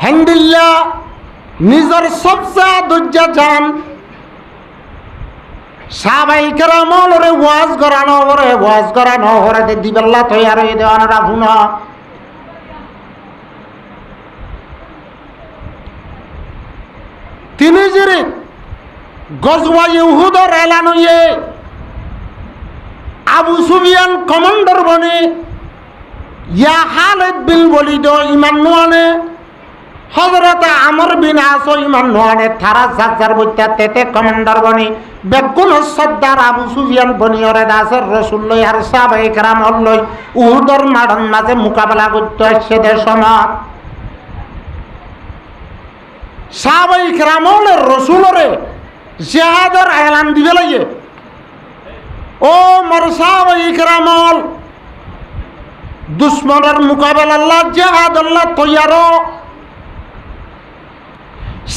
হেন্দিল্লা নিজের সবচেয়ে ধৈর্য যান সাহাবাই কেরামরে ওয়াজ করানো হরে দিবেল্লা তৈয়ার হয়ে দেওয়ানরা ভুনা তিনি জিরে গজওয়া ইহুদর এলান হয়ে আবু সুফিয়ান কমান্ডার বনে ইয়া খালিদ বিন ওয়ালিদ ইমান নোয়ানে হযরত আমর বিন আস ইমান নোয়ানে থারা জাজার বইতা তেতে কমান্ডার বনে বেগুন সর্দার আবু সুফিয়ান বনিয়রে দাসের রাসূলুল্লাহ আর সাহাবায়ে কেরাম হল্লই উহুদর মাঠের মাঝে মোকাবেলা করতে আসছে দেশমাত সাহাবায়ে কেরাম হলের রাসূলরে জিহাদের এলান দিবে লাগে ও মোর সাহাবায়ে কেরাম হল দুশ্মনের মোকাবেলা আল্লাহ জিহাদ আল্লাহ তৈয়ারো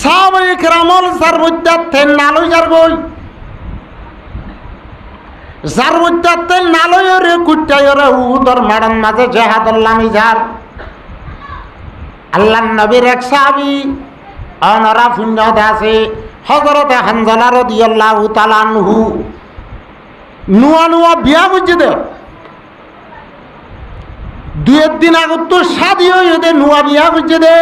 সাহাবায়ে কেরাম হল যার মধ্যে তেল নালই যার গই যার মধ্যে তেল নালই রে কুটাইরে উহুদর মাঠের মাঝে জিহাদ আল্লাহ মিজার আল্লাহর নবীর এক সাহাবী অনরা পুণ্যতে আছে হযরতে হানজালা রাদিয়াল্লাহু তাআলা আনহু নুয়া বিয়া বুঝে দে দুই দিন আগে তো শাদি হয়ে দে নুয়া বিয়া বুঝে দে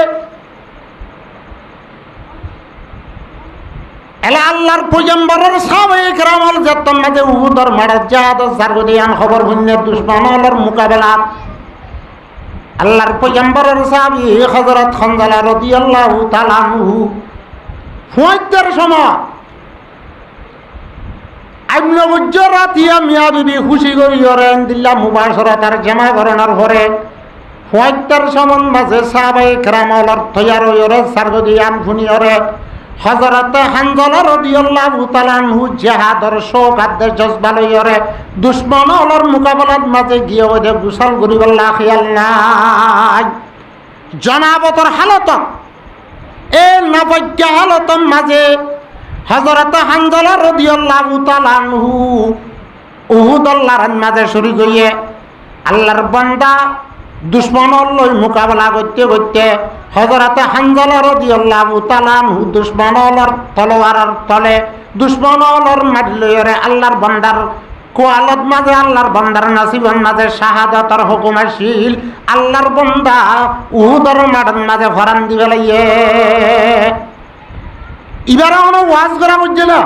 এলা আল্লাহর পয়গম্বরের সাহাবায়ে কেরামল যতন মাঝে উহুদর মাঠে জিহাদ সারগদিয়ান খবর ভিন্নের দুশমনের মোকাবেলা আল্লাহর পয়গম্বরের সাহাবী হযরত হানজালা রাদিয়াল্লাহু তাআলা আনহু ফুয়াইতের সময় আইন গুজরাতিয়া মিয়া বিবি খুশি করি ওরেন দিল্লা মুবাশরাতার জামা করানোর পরে ফুয়াইতের সমন মাঝে সাহাবায়ে কেরামল তৈয়ার হইরে সারগদিয়ান ফুনিয়রে হযরত হানজালা রাদিয়াল্লাহু তাআলা আনহু জিহাদর শৌকাদের জজবা লইরে দুশমনের মোকাবেলার মাঝে গিয়ে ওই গোসল করিবল্লা খেয়াল নাই জনাবতর হালত এ নাবজ্ঞ হালতর মাঝে হযরত হানজালা রাদিয়াল্লাহু তাআলা আনহু উহুদল্লাহর মাঝে শরীক হইয়ে আল্লাহর বান্দা দুশমনের লই মোকাবেলা করতে করতে হযরত হানজালা রাদিয়াল্লাহু তাআলা আনহু দুশমনের তলোয়ারের তলে দুশমনের মাটি লইরে আল্লাহর বান্দার কোয়ালত মাঝে আল্লাহর বান্দার নাসিবের মাঝে শাহাদাতের হুকুম আসিল আল্লাহর বান্দা উহুদের মাঠের মাঝে ফরান দিবে লাইয়ে এবারে কোনো ওয়াজ করা বুঝছে না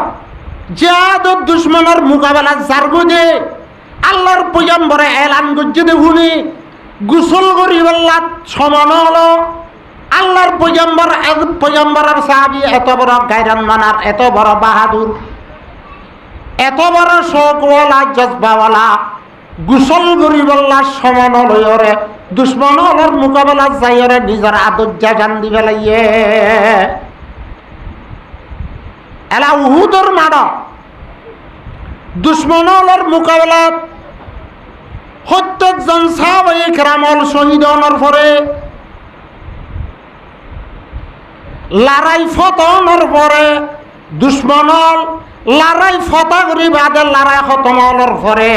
জিহাদ দুশমনের মোকাবেলা জারগো দে আল্লাহর পয়গম্বরে এলান করছে দেখুনি গোসল করিবল্লা সমান হলো আল্লাহর পয়গম্বরের সাহাবী এত বড় গায়রান মানার এত বড় বাহাদুর এত বড় শৌকওয়ালা জজবাওয়ালা গোসল করিবল্লা সমান লইরে দুশমনের মোকাবেলা যাইরে নিজের আদর জাগান দিবে লাইয়ে এলা উহুদর মাঠ দুশমনের মোকাবেলা ৭০ জন সাহাবায়ে কেরামল শহীদ হওয়ার পরে লড়াই ফতনের পরে দুশমনল লড়াই ফতা করি বাদে লড়াই খতম হওয়ার পরে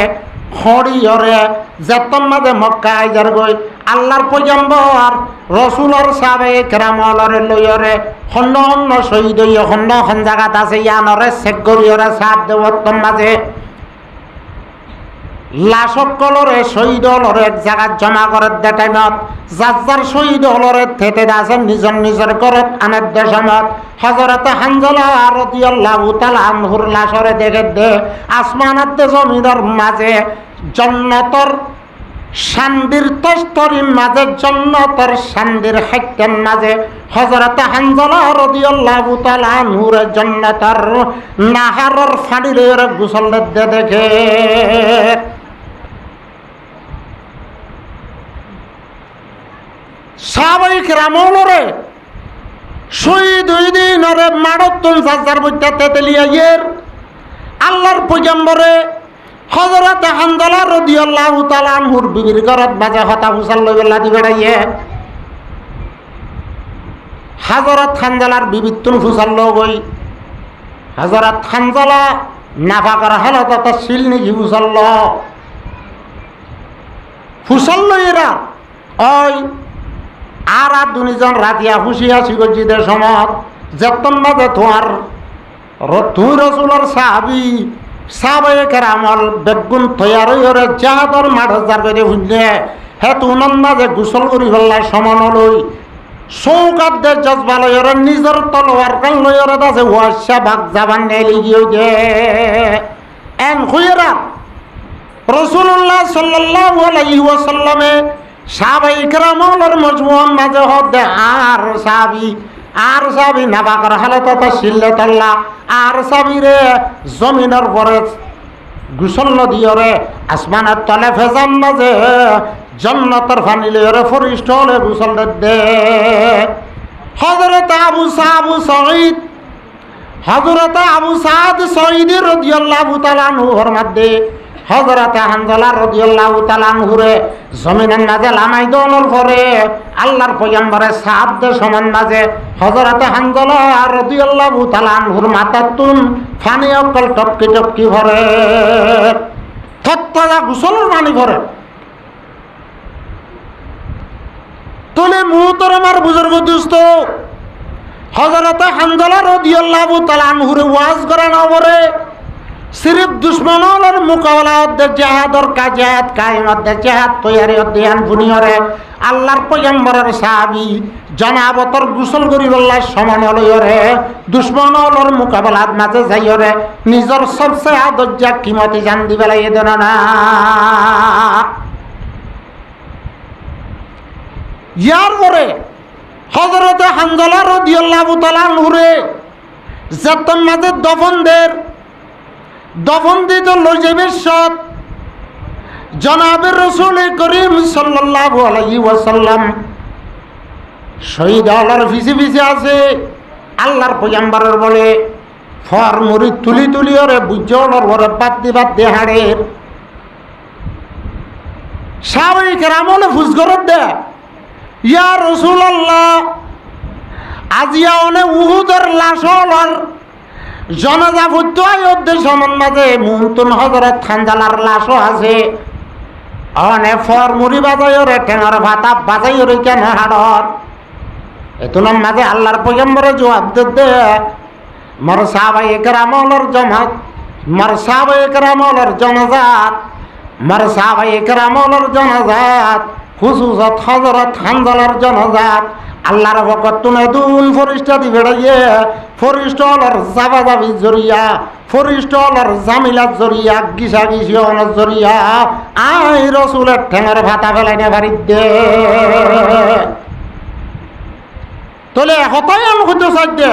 খড়িয়রে যেতন মাঝে মক্কা আইজার গই আল্লাহর পয়গম্বর রাসূলের সাহাবায়ে কেরামলরে লইরে খন্ড খন্ড শহীদ হইয়া খন্ড খন জায়গাত আছে ইয়ানরে চেক করিয়রে সাপ দেওয়ার মাঝে লাশকলরে শহীদ হলরে এক জায়গাত জমা করে দে টাইমত যার শহীদ হলরে থেতে আছে নিজের নিজের ঘরত আনের দেশমত হযরত হানজালা রাদিয়াল্লাহু তাআলা আনহুর লাশরে দেখে দে আসমানত জমিনের মাঝে জান্নাতর শান্তির তস্তরির মাঝে জান্নাতর শান্তির হাইতের মাঝে হযরত হানজালা রাদিয়াল্লাহু তাআলা আনহুর জান্নাতর নাহারর ফাড়িলের গোসল দে দেখে সাহাবায়ে কেরামলরে শহীদ হই দিনরে মারতুন জাজার বইতা তেতেলিয়ায়ের আল্লাহর পয়গম্বরে হযরত হানজালা রাদিয়াল্লাহু তাআলা আনহুর বিবির ঘরত বাজে হতা ফুসাল লইলা দি বেড়াইয়ে হযরত হানজালার বিবির তুন ফুসাল লই হযরত হানজালা নাফাকার হালাত শিল নি ফুসাল লইরা ওই আর দুজন রাতিয়া খুশি আসি গজিদের সময় যেতন মাঝে তোমার তুই রসুলের সাহাবি সাহাবায়ে কেরামল বেগুন তৈয়ার হয়ে জাহাদর মাঠ হাজার করে শুনলে হে তুনার মাঝে গোসল করি ফেললাই সমান লই চৌকাত দে জজবা লয়রে নিজের তলোয়ার কান লয়রে আছে ওয়াশা ভাগ যাবান নেলি গিয়ে দে এন খুইরা রাসূলুল্লাহ সাল্লাল্লাহু আলাইহি ওয়াসাল্লামে সাহাবায়ে কেরামলের মজমুআর মাঝে হদে আর সাহাবী নাবাকর হালাতত সিল্লাতাল্লাহ আর সাহাবীরে জমিনের পরে গোসল নদিয়রে আসমানের তলে ফেজান মাঝে জান্নাতের পানি লয়রে ফরিস্ত হলে গোসল দে হযরত আবু সাঈদ রাদিয়াল্লাহু তাআলা আনহুর মধ্যে হযরত হানজালা রাদিয়াল্লাহু তাআলা আনহুরে জমিনের মাঝে লামাই দনর পরে আল্লাহর পয়গম্বরের সাহাবদের সমান মাঝে হযরত হানজালা রাদিয়াল্লাহু তাআলা আনহুর মাথাতুন পানি অকল টপকি ভরে তত্ত্বা গোসলের পানি ভরে তোলে মুহতরমার বুজুর্গ দোস্ত হযরত হানজালা রাদিয়াল্লাহু তাআলা আনহুরে ওয়াজ করানো পরে সিরিফ দুশ্মনের মোকাবেলা জেহাদর কাজাত কায়েমত জেহাদ তৈয়ারি অধ্যয়ন বুনিয়রে আল্লাহর পয়গম্বরের সাহাবী জানাবতর গোসল করি বললা সমান লয়রে দুশ্মনের মোকাবেলার মাঝে যাইরে নিজের সবচেয়ে আদর্যা কিমতি জান দিবেলাই দেন না ইয়ার পরে হযরত হানজালা রাদিয়াল্লাহু তাআলা আনহুরে যতন মাঝে দফন দিত লই যাবে সৎ জনাবের রাসূল করিম সাল্লাল্লাহু আলাইহি ওয়াসাল্লাম শহীদ আল্লাহর পিছে আছে আল্লাহর পয়গম্বরের বলে ফর মুড়ি তুলি ওরে বুঝজনের ঘরে বাদ দে হাড়ের সাহাবায়ে কেরামলে ফুসগরত দে ইয়া রাসূলুল্লাহ আজিয়া অনে উহুদের লাশর জনাজা ফুদ্দুয়ের সমান মাঝে মুনতুন হযরত হানজালার লাশও আছে অনে ফর মুড়ি বাজাইরে টেঙার ভাতা বাজাইরে কেন হাড়ত এতুনার মাঝে আল্লাহর পয়গম্বরে জবাব দে মর সাহাবায়ে কেরামলের জমাত মর সাহাবায়ে কেরামলের জনাজাত খুসুসত হযরত হানজালার জনাজাত আল্লাহর ভকত তুনে দুল ফরিস্তা দিবে রে ফরিস্টলর জাবাজাবি জরিয়া ফরিস্টলর জামিলাত জরিয়া গিসাগিসি অনর জরিয়া আই রাসূলের ঠেঙের ভাতা ফেলাইনে বাড়িত দে তোলে হতাই আম হইতে সাইদে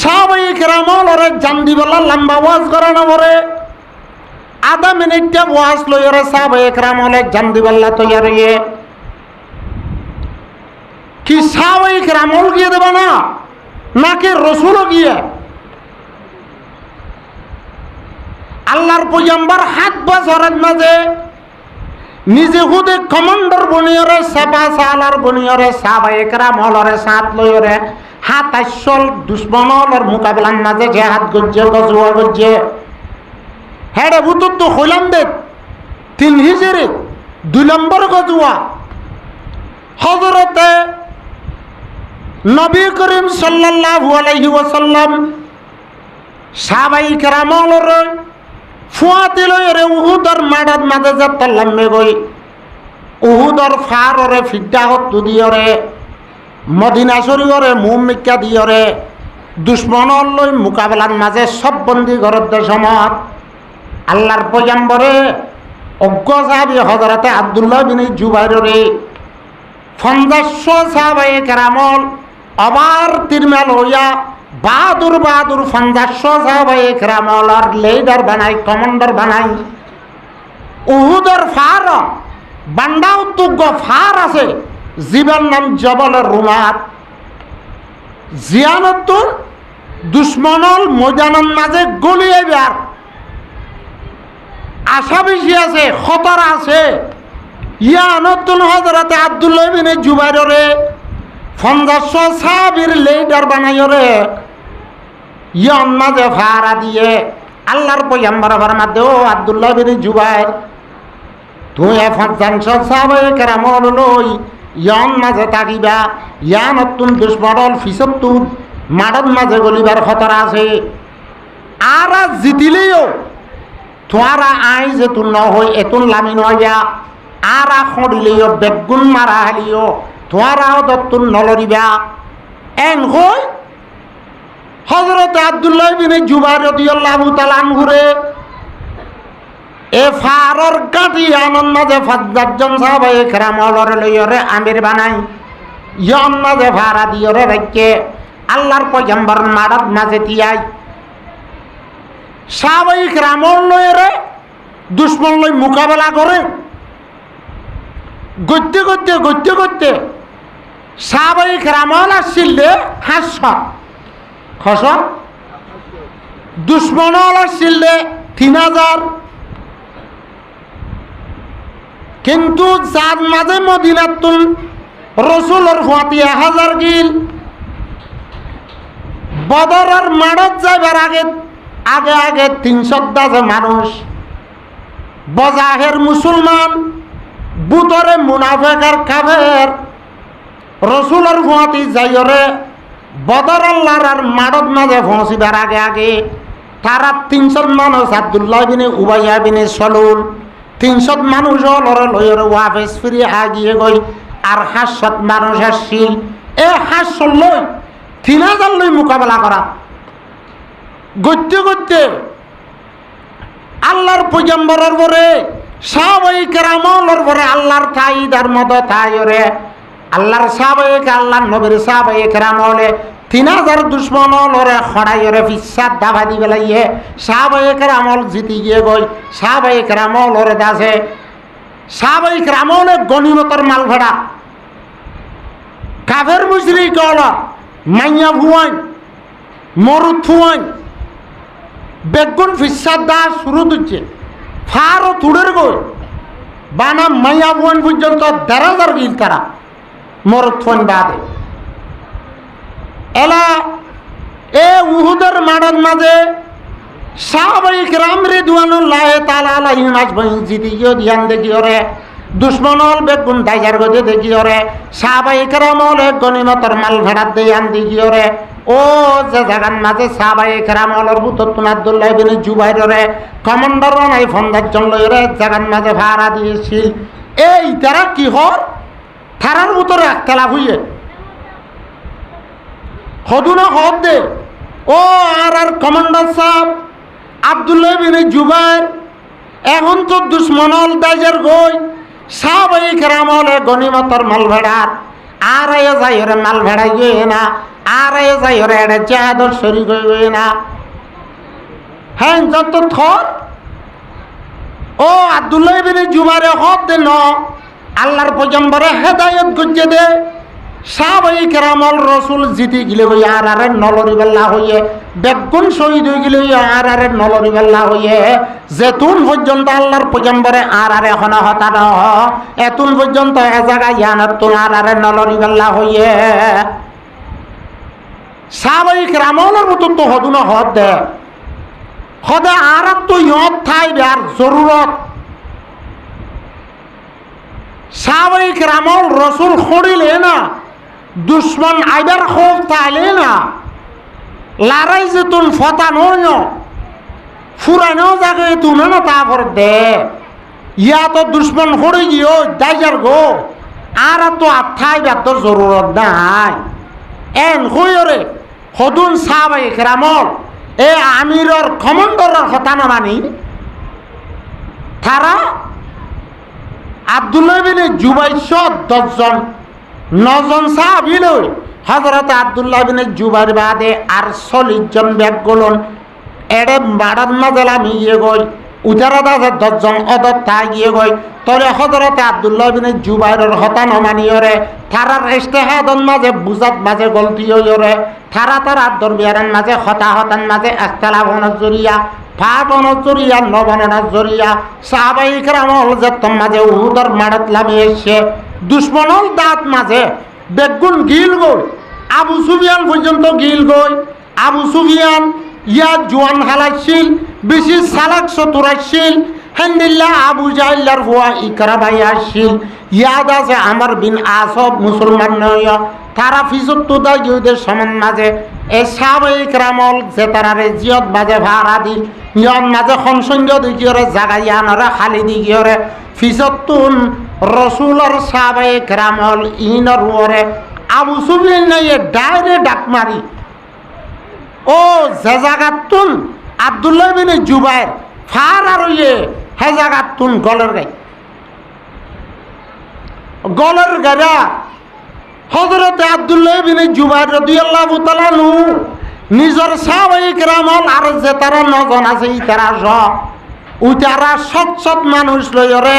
সাহাবায়ে কেরামলরে জান দিবেলা লম্বা ওয়াজ করানো পরে আধা মিনিটটা ওয়াজ লইরে সাহাবায়ে কেরামলে জান দিবেলা তৈয়ারিয়ে কি সাহাবায়ে কেরামল গিয়ে দেবে না নাকি রসুলও গিয়ে আল্লাহর পয়গম্বর 7 বছরের মাঝে নিজে হুদে কমান্ডার বনিয়রে সেবা সালার বনিয়রে সাহাবায়ে কেরামলরে সাথ লইরে 27 দুশমনর মোকাবিলার মাঝে জিহাদ গজ্জে গজওয়া গজ্জে হেডে বুতুত তো হইলাম দে 3 হিজরি 2 নম্বর গজওয়া হযরতে নবী করিম সাল্লাল্লাহু আলাইহি ওয়াসাল্লাম সাহাবায়ে কেরামলর ফুয়াতি লইরে উহুদর মাডাত মাঝে যাত্তাল্লাম গই উহুদর ফাররে ফিড্ডা হত দিয়রে মদিনা শরীফরে মুমিক্কা দিয়রে দুশমনর লই মোকাবেলার মাঝে সব বন্দী ঘরত সমত আল্লাহর পয়গম্বরে অজ্ঞ সাহাবী হযরতে আব্দুল্লাহ বিন জুবাইররে 500 সাহাবায়ে কেরামল আবার তিরমাল হইয়া বাহাদুর 500 সাহাবায়ে কেরামলর লিডার বানাই কমান্ডার বানাই উহুদের ফার বান্ডা উত্তুগ ফার আছে জীবন নাম জবলের রুমাত জিয়ানতুর দুশ্মনল ময়দানের মাঝে গলিয়াইবার আশা বেশি আছে খতর আছে ইয়ানতুন হযরতে আব্দুল্লাহ বিন জুবাইররে 500 সাহাবীর লিডার বানাইরে ইয়ান মাঝে ফারা দিয়ে আল্লাহর পয়গম্বর ফরমাতে ও আব্দুল্লাহ বিন জুবাইর তুই 500 সাহাবায়ে কেরামল লই ইয়ন মাঝে থাকিবা ইয়া নতুন দুশ্মনল ফিসত্তু মাডত মাঝে গলিবার খতরা আছে আর জিতিলেও তোমারা আই যে তুন নয় এতুন লামি নয়া আর খড়িলেও বেগুন মারা হালিও তোমারাও দত্তুন নলরিবা এন হই হযরত আব্দুল্লাহ বিন জুবাইর রাদিয়াল্লাহু তাআলা আনহুরে এ ফারর গাটি আনন মাঝে ফাজ্জাজন সাহাবায়ে কেরাম অলরে লইরে আমির বানাই ইয়ন মাঝে ফারা দিয়রে রাখকে আল্লাহর পয়গম্বর মারাত মাঝে তিয়াই সাহাবায়ে কেরাম লইরে দুশমন লই মোকাবেলা করে গদ্যে গদ্যে সাহাবায়ে কেরাম আসছিলে হাসছ খস দুশ্মন আসছিলে 3000 কিন্তু যার মাঝে মদিনাতুল রসুলের ফাতি 1000 গিল বদরের মাঠত যাইবার আগে 300 মানুষ বজাহের মুসলমান বুতরে মুনাফেকার কাফের রসুলের ফাতি যাইরে বদর আল্লাহর মাঠত মাঝে পৌঁছিবার আগে তারা 300 মানুষ আব্দুল্লাহ বিন উবাইয়া বিন সলুল 300 মানুষ লড়ে লইরে ওয়াফেস ফিরে আগিয়ে গই আর 500 মানুষ আসছিল এ 500 লই 3000 লই মোকাবেলা করা গদ্যে আল্লাহর পয়গম্বরের পরে সাহাবায়ে কেরামের পরে আল্লাহর তাইদার মদত আইরে আল্লাহর সাহাবায়ে আল্লাহর নবীর সাহাবায়ে কেরাম হলে 3000 দুশ্মন লরে খড়াইরে ফিসাদ দাবা দি বেলাইয়ে সাহাবায়ে কেরাম জিতি গিয়ে গই সাহাবায়ে কেরাম লরে দাসে সাহাবায়ে কেরাম হলে গনিমতের মাল ভেড়া কাফের মুশরিক হল মাইয়া ভুয়ান মরুদ ফুয়ান বেগুন ফিসাদ দা শুরু দিচ্ছে ফারও তুড়ের গই বানা মাইয়া ভুয়ান পর্যন্ত 1000 গিল তারা মরুদ ফুয়ান বাদে এলা এ উহুদের মাঠের মাঝে সাহাবায়ে কেরাম রিদওয়ানুল্লাহ তাআলা আলাইহিম আজমাইন জিতি গিয়ে ধ্যান দেখিও রে দুশ্মনল বেগুন দাইজার গদে দেখিও রে সাহাবায়ে কেরাম হলে গনিমতের মাল ভেড়াত দেয়ান দেখিও রে ও যে জাগান মাঝে সাহাবায়ে কেরাম হলর বুততুন আব্দুল্লাহ বিন জুবাইর রে কমান্ডার নাই ফন্দাজন লইরে জাগান মাঝে ভাড়া দিয়েছিল এই তারা কি হর থারার ভিতরে একতলা হইয়ে হদুনা হদ দে ও আর কমান্ডার সাহেব আব্দুল্লাহ বিন জুবাইর এখন তো দুশ্মনল দাইজার গই সাহাবায়ে কেরাম হলে গনিমতের মাল ভেড়ার আর যাইরে মাল ভেড়াই গই না আর যাইরে এটা জাহাদর শরীক হই না হ্যাঁ যত থর ও আব্দুল্লাহ বিন জুবাইর হদ দে ন আল্লাহর পয়গম্বরে হেদায়েত গজ্জে দে সাহাবায়ে কেরামল রসুল জিতি গিলে হই আর নলরিবেল্লা হইয়ে বেগুন শহীদ হয়ে গেলে আর নলরিবেল্লা হইয়ে যেতুন পর্যন্ত আল্লাহর পয়গম্বরে আর এখন হতা ন এতুন পর্যন্ত এ জায়গায় ইয়ানত তুন আর নলরিবেল্লা হইয়ে সাহাবায়ে কেরামলের মতো তো হদুন হদ দে হদে আর তো ইয়ত থাই আর জরুরত সাহাবায়ে কেরামল রসুল খড়িলে না দুশ্মন আইবার খোফ তাইলে না লড়াই যে তুন ফতানো ফুরানো জাগে তুন না তারপর দে ইয়া তো দুশ্মন হড়ে গিয়েও দাইজার গো আর তো আথাইবার তো জরুরত নাই এন হইরে হদুন সাহাবায়ে কেরামল এ আমিরর কমান্ডারের কথা না মানি তারা আব্দুল্লাহ বিন জুবাইর 10 জন 9 জন সাহাবী লই হযরত আব্দুল্লাহ বিন জুবাইর বাদে আর 40 জন ব্যাগ গলন এড়ে মারাত মাজালা মিয়ে গই উতারা দাসে 10 জন অদত তাই গিয়ে গই তরে হযরত আব্দুল্লাহ বিন জুবাইরের হতা ন মানিয়রে থারার ইস্তেহাদন মাঝে বুজাত মাঝে গলতি হইরে থারা দরবিয়ারের মাঝে হতান মাঝে ইখতিলাফ নজরিয়া ফাটনের জরিয়া নবনের জরিয়া সাহাবায়ে কেরামল যেতম মাঝে উহুদের মাঠত লামি এসে দুশ্মনল দাঁত মাঝে বেগুন গিল গই আবু সুফিয়ান পর্যন্ত গিল গই আবু সুফিয়ান ইয়া জোয়ান হালাইছিল বেশি সালাক চতুরাইছিল হেন্দিল্লা আবু জাহিল্লার ফুয়া ইকরামাই আসছিল ইয়াদ আছে আমার বিন আসব মুসলমান নয় তারা ফিজত্তু দা ইউদের সমান মাঝে এই সাহাবায়ে ইকরামল যে তারারে জিয়ত বাজে ভাড়া দিল ইয়ন মাঝে খনসঞ্জ দিকিয়রে জাগাইয়া আনরে খালি দিকিয়রে ফিজত্তুন রসুলর সাহাবায়ে ইকরামল ইনর ওরে আবু সুফিয়ান নাই ডাইরে ডাক মারি ও যে জাগাতুন আব্দুল্লাহ বিন জুবাইর ফার আর ইয়ে হে জাগাতুন গলের গাড়া হযরতে আব্দুল্লাহ বিন জুবাইর রাদিয়াল্লাহু তাআলা নু নিজের সাহাবায়ে কেরামল আর যে তারা নজন আছে ই তারা উতারা সৎ মানুষ লয়রে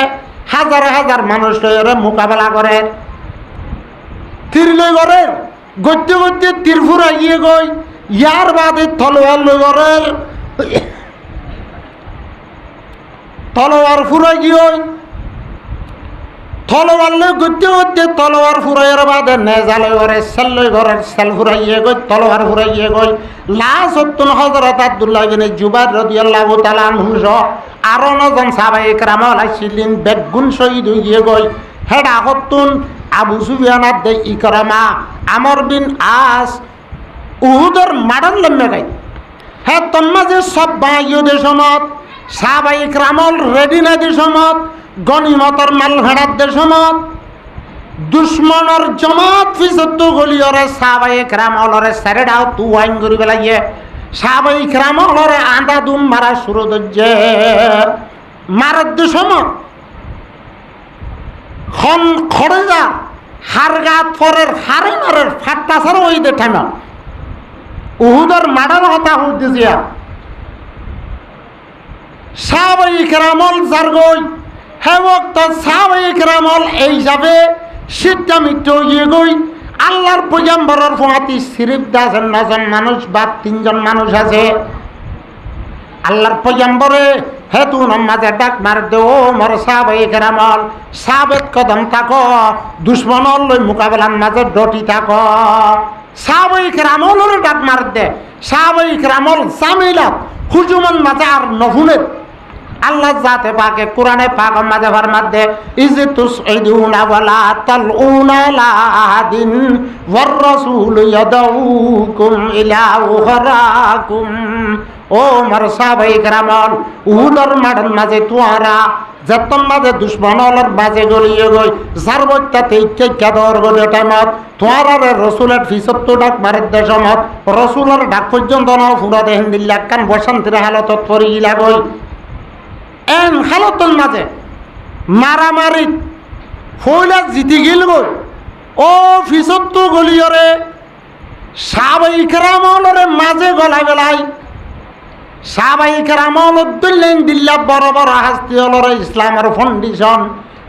হাজার হাজার মানুষ লয়রে মোকাবেলা করে তীর লই করে গত্যে গত্যে তীর ফুরাইয়ে গই ইয়ার বাদে তলোয়ার লই করে তলোয়ার ফুরাই গিয়ে তলোয়ার লই গত্যে গত্যে তলোয়ার ফুরাইয়ের বাদে নেজালে করে সেল লই ঘরের সেল ফুরাইয়ে গই তলোয়ার ফুরাইয়ে গই লাস্ট হযরত আব্দুল্লাহ বিন জুবাইর রাদিয়াল্লাহু তাআলা আনহু আরো নজন সাহাবায়ে কেরামল আইছিলেন বেগুন শহীদ হইয়ে গই হেডা হতুন আবু সুফিয়ান দে ইকরামা আমর বিন আস উহুদের মাডান লম্বে গাই হ্যাঁ তোমা যে সব বাইয়ুদের সমত সাহাবায়ে কেরামল রেডি না দি সমত গনিমতর মাল ভেড়াদের সমত দুশ্মনের জমাত ফিসত্তু গলিয়রে সাহাবায়ে কেরামলরে সারেডাও তু আইন করি বেলাইয়ে সাহাবায়ে কেরামলরে আন্দা দুম মারা শুরু দজ্জে মারাদ সমত খন খড়ে যা হারগাত পরের হারে মারের ফাট্টা ছাড়া ওই দেখে না উহুদের মাডার হতা হুদ দিছিয়া সাহাবায়ে কেরামল জারগই হে ওক্ত সাহাবায়ে কেরামল এই যাবে সিদ্ধা মৃত্যু গিয়ে গই আল্লাহর পয়গম্বরের ফোঁয়াতি সিরিফ দাসের নজন মানুষ বা তিনজন মানুষ আছে আল্লাহর পয়গম্বরে হেতু নমাজে ডাক মার দেও মর সাহাবায়ে কেরামল সাবেত কদম থাকো দুশ্মনর লই মোকাবেলার মাঝে ডটি থাকো সাহাবায়ে কেরামলের ডাক মার দে সাহাবায়ে কেরামল জামিলাত হুজুমান মাঝে আর নহুনের আল্লাহ জাতে পাকে কোরআনে পাক মাঝে ফরমাত দে ইজি তুসঈদুনা ওয়ালা তালউনা লা আহাদিন ওয়ার রাসূল ইয়াদউকুম ইলা উখরাকুম ও মার সাহাবায়ে কেরামল উহুদের মাঠের মাঝে তোয়ারা যতন মাঝে দুশ্মনর বাজে গলিয়ে গই জারবত্তাতে কেদর গলে টাইমত তোয়ারে রসুলের ফিসত্তু ডাক মারের দেশমত রসুলের ডাক পর্যন্ত না ফুরা দেহেন দিল্লা কান বসন্তের হালতত পড়ি গিলা গই এন হালতর মাঝে মারামারি ফইলা জিতি গিল গই ও ফিসত্তু গলিয়রে সাহাবায়ে কেরামলরে মাঝে গলা গলাই সাহাবায়ে কেরামল উদ্দিল্লেন দিল্লা বড় বড় হাস্তি হলরে ইসলামের ফাউন্ডেশন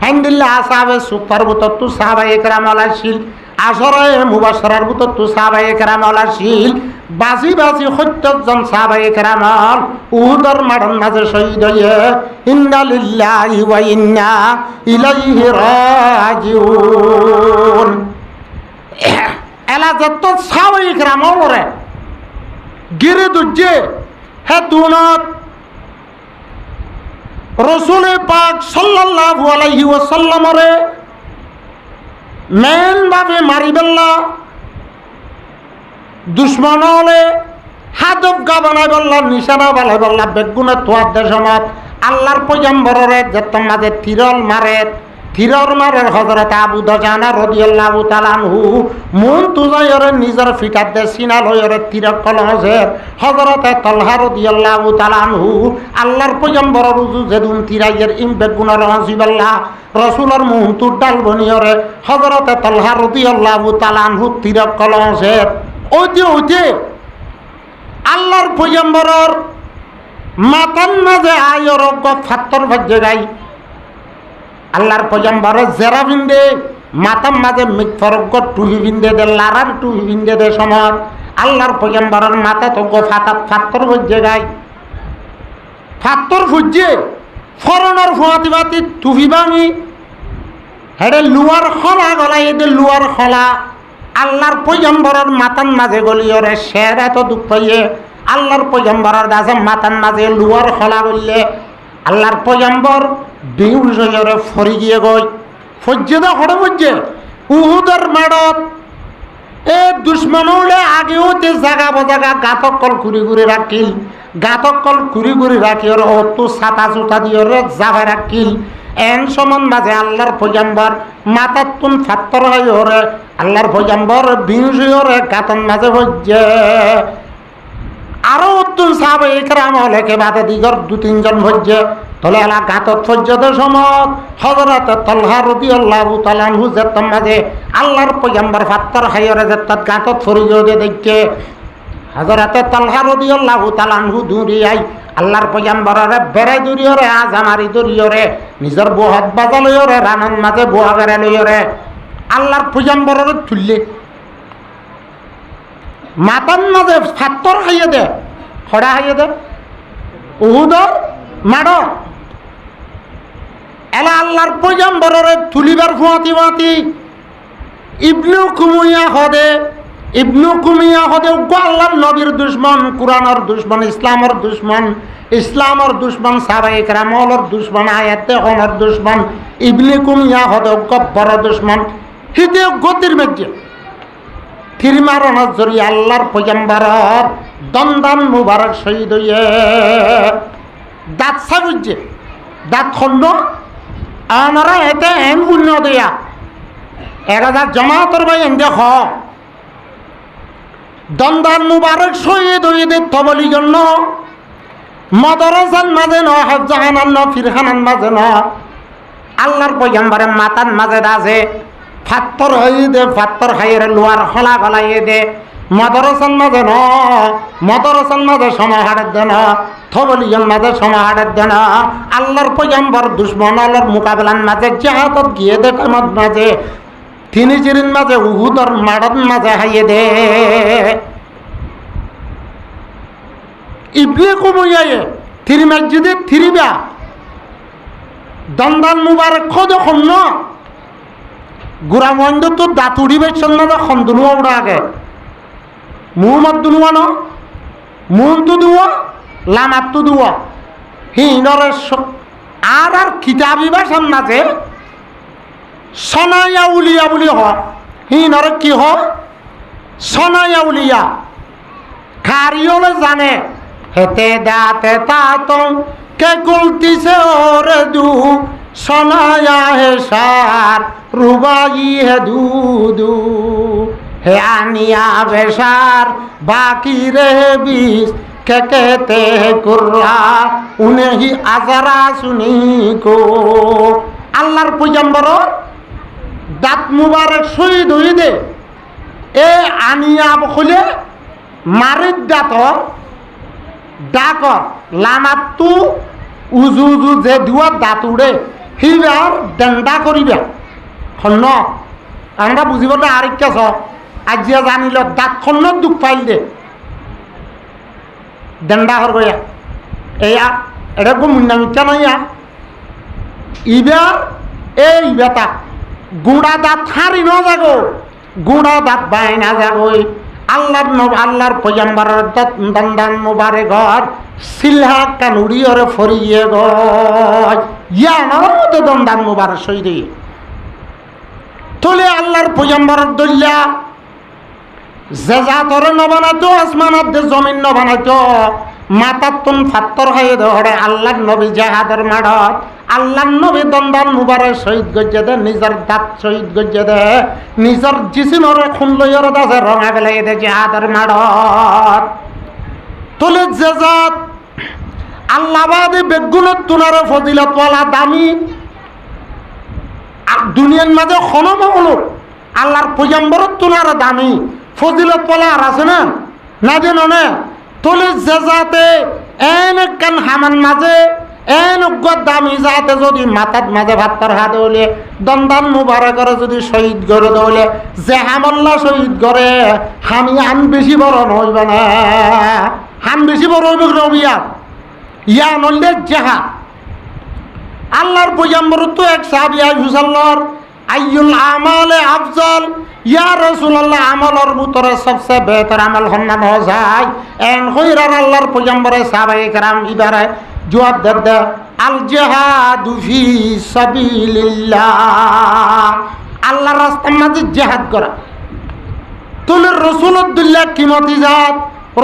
হ্যান্দিল্লা আসাবে সুপার বুতত্তু সাহাবায়ে কেরামল আসিল আসরে মুবাশশারার বুতত্তু সাহাবায়ে কেরামল আসিল বাজি বাজি ৭০ জন সাহাবায়ে কেরামল উহুদের মাঠের মাঝে শহীদ হয়ে ইন্না লিল্লাহি ওয়া ইন্না ইলাইহি রাজিউন এলা যত সাহাবায়ে কেরামলরে গিরে দুজে হে দুনত রসুল পাক সাল্লাল্লাহু আলাইহি ওয়াসাল্লামরে মেন ভাবে মারিবেল্লা দুশ্মন হলে হাদব গা বানাই বললা নিশানা বানাই বললা বেগুনে তোয়ার দেশমত আল্লাহর পয়গম্বররে যেত মাঝে তিরল মারের হযরত আবু দুজানা রাদিয়াল্লাহু তাআলা আনহু মন তুজায়রে নিজের ফিকার দে সিনা লয়রে তিরক কলহজের হযরত তালহা রাদিয়াল্লাহু তাআলা আনহু আল্লাহর পয়গম্বরের উজু যেদুন তিরাইয়ের ইম বেগুনের হাসিবাল্লাহ রাসূলের মুন তু ডাল বনিয়রে হযরত তালহা রাদিয়াল্লাহু তাআলা আনহু তিরক কলহজের ওইতে আল্লাহর পয়গম্বরের মাতান মাঝে আয়র ফাত্তর ভাজ্যে গাই আল্লাহর পয়গম্বর জেরা বিন্দে মাতাম মাঝে মিথরজ্ঞ টুহি বিন্দে দে লারার টুহি বিন্দে দে সমত আল্লাহর পয়গম্বরের মাথা তো ফাতাত ফাত্তর ভজ্যে গাই ফাত্তর ফুজ্যে ফরনের ফুয়াতি বাতি টুহি ভাঙি হেডে লুয়ার খলা গলাই এদের লুয়ার খলা আল্লাহর পয়গম্বরের মাতান মাঝে গলিয়রে শের এত দুঃখ পাইয়ে আল্লাহর পয়গম্বরের দাসে মাতান মাঝে লুয়ার খলা বললে আল্লাহর পয়গম্বর বেহুশ হয়ে ফরি গিয়ে গই ফজ্জেদা হড়ে ফজ্জে উহুদের মাড়ত এ দুশ্মনলে আগেও তে জাগা বজাগা গাতক কল ঘুরি ঘুরি রাখিল গাতক কল ঘুরি ঘুরি রাখি ওর অত ছাতা চুতা দিয়ে ওরে যাবে রাখিল এন সমান মাঝে আল্লাহর পয়গম্বর মাথার তুন ফাত্তর হয় ওরে আল্লাহর পয়গম্বর বেহুশ হয়ে ওরে গাতন মাঝে ফজ্জে আরো উত্তম সাহাবে ইকরাম হলেকে বাদে দিগর 2-3 জন ভজ্জে তলে আলা গাতত ফজ্জদের সমত হযরত তালহা রাদিয়াল্লাহু তাআলা আনহু যেতম মাঝে আল্লাহর পয়গম্বর ফাত্তর হায়রে যেতত গাতত ফরিজো দে দেখে হযরত তালহা রাদিয়াল্লাহু তাআলা আনহু দূরি আই আল্লাহর পয়গম্বরের বেড়াই দূরিয়রে আজামারি দূরিয়রে নিজের বহাত বাজালয়রে রানন মাঝে বুয়া বেড়ে লইরে আল্লাহর পয়গম্বরের তুললে মাতান মাঝে ফাত্তর খাইয়ে দে খড়া খাইয়ে দে উহুদর মাড় এলা আল্লাহর পয়গম্বরের তুলিবার ফুয়াতি ফুয়াতি ইবনু কুমিয়া হদে আল্লাহর নবীর দুশ্মন কুরআনের দুশ্মন ইসলামের দুশ্মন সাহাবায়ে কেরামের দুশ্মন আয়াতে হনের দুশ্মন ইবনে কুমিয়া হদে বড় দুশ্মন হিতে গতির মধ্যে তিরমারণের জরিয়ে আল্লাহর পয়গম্বরের দন্দান মুবারক শহীদ হইয়ে দাঁত সাগুজে দাঁত খন্ড আনারা এতে এন পুণ্য দেয়া 1000 জমাতর ভাই এন দেখ দন্দান মুবারক শহীদ হইয়ে দে তবলি জন্য মদরসান মাঝে ন হজ্জাহানান ন ফিরহানান মাঝে ন আল্লাহর পয়গম্বরের মাতান মাঝে দাজে ফাত্তর হয়ে দে ফাত্তর খাইয়ে লোয়ার হলা গলাইয়ে দে মদরসান মাঝে সমাহারের দেন থবলিজন মাঝে সমাহারের দেন আল্লাহর পয়গম্বর দুশ্মন আল্লাহর মোকাবিলার মাঝে জাহাদত গিয়ে দে কামত মাঝে তিনি চিরিন মাঝে উহুদর মাড়ন মাঝে হাইয়ে দে ইবনে কুমিয়ায়ে থিরি মসজিদে থিরিবা দন্দান মুবারক খোঁজ খন্ন গুড়া মন্দ তো দাঁতুড়ি বেশন না খন্দুয়া উড়া আগে মুহম্মদ দুনুয়া ন মুন তো দুয়া লামাত তো দুয়া হিনরে আর কিতাবি ভাষার মাঝে সনায়া উলিয়া বুলি হ হিনরে কি হ সনায়া উলিয়া খারিয়লে জানে হেতে দাতে তাতং কে কুলতিছে ওরে দু সনায়া হে সার রুবাই হে দুদু হে আনিয়া বেসার বাকি রে বিষ কে কেতে কুররা উনেহি আজারা শুনি কো আল্লাহর পয়গম্বর দাঁত মুবারক শহীদ হই দে এ আনিয়া বখলে মারিদ দাঁতর ডাকর লামাতু উজু উজু যে দুয়া দাঁত উড়ে হিবার ডেন্ডা করিবা খন্ন আমরা বুঝিব না আরেকটা ছ আজিয়া জানিল দাঁত খন্ন দুঃখ পাইল দে ডেন্ডা হর গয়া এয়া এটা কো মুন্না মিথ্যা নাইয়া ইবার এই বেটা গুড়া দাঁত হারি ন যাগো গুড়া দাঁত বাই না যাগই আল্লাহর পয়গম্বরের দন্দান মুবারক ঘর সিলহা কানুড়ি ওরে ফরিয়ে গয় ইয়া নরতে দন্দান মুবারক সইরে তোলে আল্লাহর পয়গম্বরের দল্লা যে জাতরে নবানাতো আসমানত দে জমিন নবানাতো মাতাতুন ফাত্তর হয়ে ধরে আল্লাহর নবী জাহাদের মাঠত আল্লাহর নবী দন্দান মুবারক শহীদ গজ্জে দে নিজের দাঁত শহীদ গজ্জে দে নিজের জিসিমরে খুন লইয়র দাসে রঙা বেলাই দে জাহাদের মাঠত তোলে যে জাত আল্লাহবাদী বেগুনত তুনারে ফজিলতওয়ালা দামি দুনিয়ার মাঝে খনমহল আল্লাহর পয়গম্বরত তুনারে দামি ফজিলতওয়ালা আর আছে না না যে ননে তোলে যে যাতে এন কান হামান মাঝে এন দামি যাতে যদি মাথাত মাঝে ভাত্তার হাত হলে দন্দান মুবারকর যদি শহীদ করে দৌলে যে হামল্লা শহীদ করে হামি আন বেশি বড় নইবে না হান বেশি বড় হইবে রবিয়া ইয়া নইলে জাহা আল্লাহর পয়গম্বর তো এক সাহাবী হুসাল্লাহর আইয়ুল আমালে আফজাল ইয়া রাসূলুল্লাহ আমলের ভিতরে সবচেয়ে বেহতর আমল হন্না যায় এন কইরা আল্লাহর পয়গম্বরে সাহাবায়ে কেরাম ইবারে জবাব দেন আল জিহাদু ফি সাবিলিল্লাহ, আল্লাহর রাস্তার মাঝে জিহাদ করা। তুমি রসুলুল্লাহ কিমতি জাত,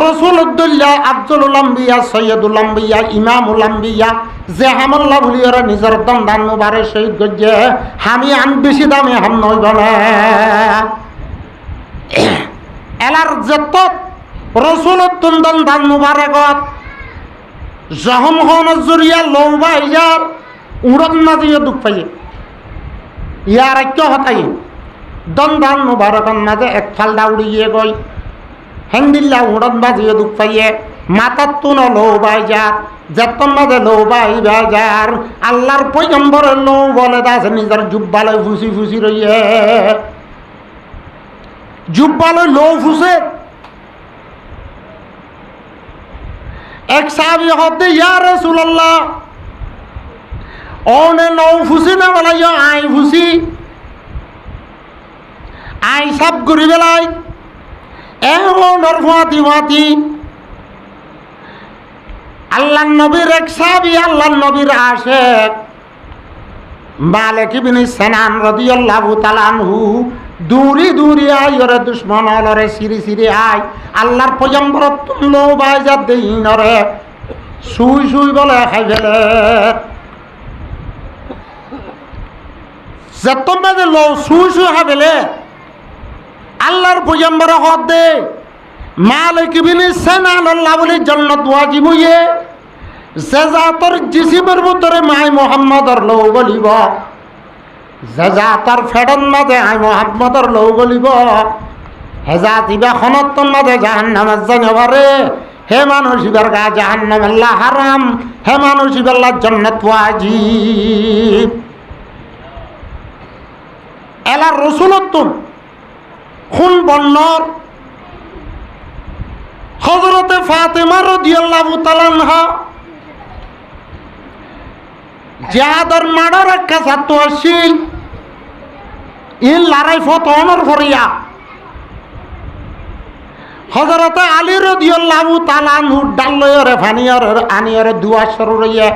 রসুলুল্লাহ আফজলুল আম্বিয়া, সৈয়দুল আম্বিয়া, ইমামুল আম্বিয়া, যে হামল্লা বলি ওরা নিজের দন্দান মুবারে শহীদ করছে, আমি আন বেশি দামে হাম নইব না। এলার যত রসুলুদ্দিন দন্দান মুবারকত জহম হন জরিয়া লৌবা ইয়ার উড়ন না দিয়ে দুঃখ পাইয়ে ইয়ার ঐক্য হতাই দন্দান মুবারকন মাঝে এক ফালদা উড়িয়ে গই হেন্দিল্লা উড়ন বাজিয়ে দুঃখ পাইয়ে মাথার তুন লৌবাই যার যেতন মাঝে লৌবাই বাজার আল্লাহর পয়গম্বরের লৌ বলে দাস নিজের জুব্বালয় ফুসি ফুসি রইয়ে জুব্বালয় লৌ ফুসে। এক সাহাবী হতে ইয়া রাসূলুল্লাহ ওনে লৌ ফুসি না বলে আই ফুসি আই সব ঘুরি বেলাই এমন ফাতি আল্লাহ নবীর এক সাহাবী আল্লাহ নবীর আশিক মালিক ইবনে সিনান রাদিয়াল্লাহু তাআলা আনহু দূরি দূরি আই ওরে দুশ্মন অলরে সিরি সিরি আই আল্লাহর পয়গম্বর তুলো বাইজা দেই নরে সুই সুই বলে খাই ফেলে যতমে যে লো সুই সুই খাই ফেলে আল্লাহর পয়গম্বর হদ দে মালিক ইবনে সিনান আল্লাহ বলি জান্নাত ওয়াজিব হইয়ে জাজাতর জিসিমের ভিতরে মাই মুহাম্মদর লো বলিব জাজাতর ফেডন মাঝে আই মুহাম্মদর লো বলিব হেজা দিবা খনতন মাঝে জাহান্নামে জানেবারে হে মানুষ ইবার গা জাহান্নাম আল্লাহ হারাম হে মানুষ ইবাল্লাহ জান্নাত ওয়াজিব। এলা রাসূলুল্লাহ খুন বন্নর হযরতে ফাতেমা রাদিয়াল্লাহু তাআলা আনহা জিহাদের মাডার একটা ছাত্র আসছিল ইন লড়াই ফতনের ফরিয়া হযরতে আলী রাদিয়াল্লাহু তাআলা আনহু ডালয়রে ফানিয়রে আনিয়রে দুয়া শুরু রইয়ে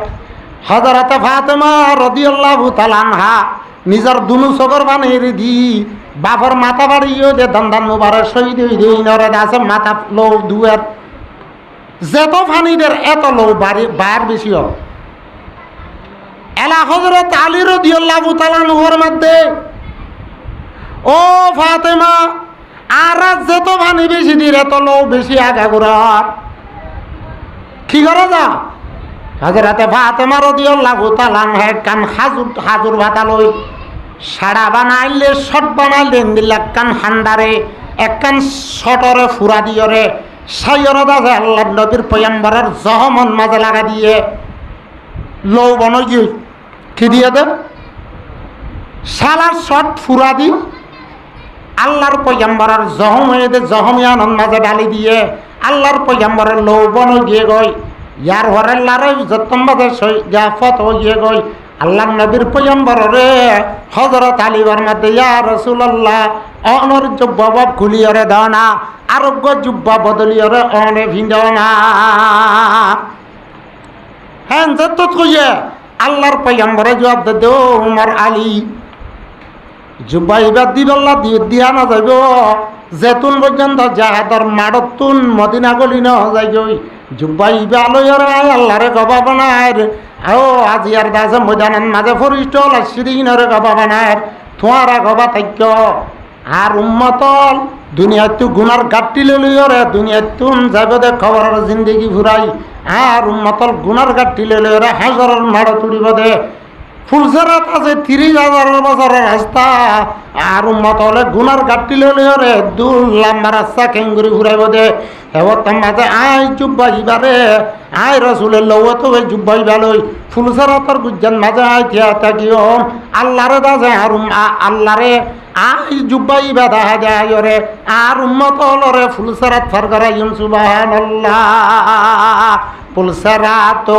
হযরতে ফাতেমা রাদিয়াল্লাহু তাআলা আনহা নিজের দুনু সগর বানিয়ে দি বাপর মাথা বাড়িয়ে দে দন্দান মুবারক শহীদ হই দেই নরে দাসে মাথা লো দুয়ার যেত ফানিদের এত লো বাড়ি বার বেশি হয়। এলা হযরত আলী রাদিয়াল্লাহু তাআলা আনহুর মধ্যে ও ফাতেমা আর যত পানি বেশি দিলে তো লো বেশি আগা ঘুরার কি করে যা হযরতে ফাতেমা রাদিয়াল্লাহু তাআলা আনহা কান হাজুর ভাতা লই সাড়া বানাইলে শট বানাইলে দিল্লা কান হান্ডারে এক কান শটরে ফুরা দিয়রে সাইয়র দাসে আল্লাহ নবীর পয়গম্বরের জহমন মাঝে লাগা দিয়ে লৌ বনজি কি দিয়ে দে সালার শট ফুরা দি আল্লাহর পয়গম্বরের জহম হয়ে দে জহমিয়ানন মাঝে ডালি দিয়ে আল্লাহর পয়গম্বরের লৌ বন গিয়ে গই ইয়ার হরে লারে যতম মাঝে জাফত হয়ে গই আল্লাহর নবীর পয়গম্বরে হযরত আলীর মধ্যে ইয়া রাসূলুল্লাহ অনর জুব্বা বাব খুলিয়রে দাও না আরোগ্য জুব্বা বদলিয়রে অনে ভিন্দাও না হ্যাঁ যত কইয়ে আল্লাহর পয়গম্বরে জবাব দে দো উমর আলী জুব্বা ইবাদ দিবল্লা দিয়া না যাইব যেতুন পর্যন্ত জাহাদর মাডতুন মদিনা গলি না যাইব জুব্বা ইবা লয়রে আয় আল্লাহরে গবা বানায় ও আজি আর দাসে ময়দানের মাঝে ফরিষ্ট লাসিরিনরে গবা বানায় তোমারা গবা থাক্য আর উম্মতল দুনিয়াতে গুনার গাট্টি লইরে দুনিয়াতে যাব দে খবরের জিন্দগি ঘুরাই আর উম্মতল গুনার গাট্টি লইরে হাজারের মাড় তুড়িব দে ফুলসেরাত আছে 30,000 বছরের রাস্তা আর উম্মতলে গুনার গাট্টি লইরে দূর লম্বা রাস্তা কেঙ্গুরি ঘুরাইব দে হেবত মাঝে আই জুব্বা ইবারে আই রাসূলের লওত ওই জুব্বা ইবালই ফুলসেরাতর গুজ্জান মাঝে আই থিয়া থাকিও আল্লাহরে দাজে আর আল্লাহরে আই জুব্বা ইবা দেখা যায় রে আর উম্মতলরে ফুলসেরাত ফরগরাইম সুবহানাল্লাহ ফুলসেরাত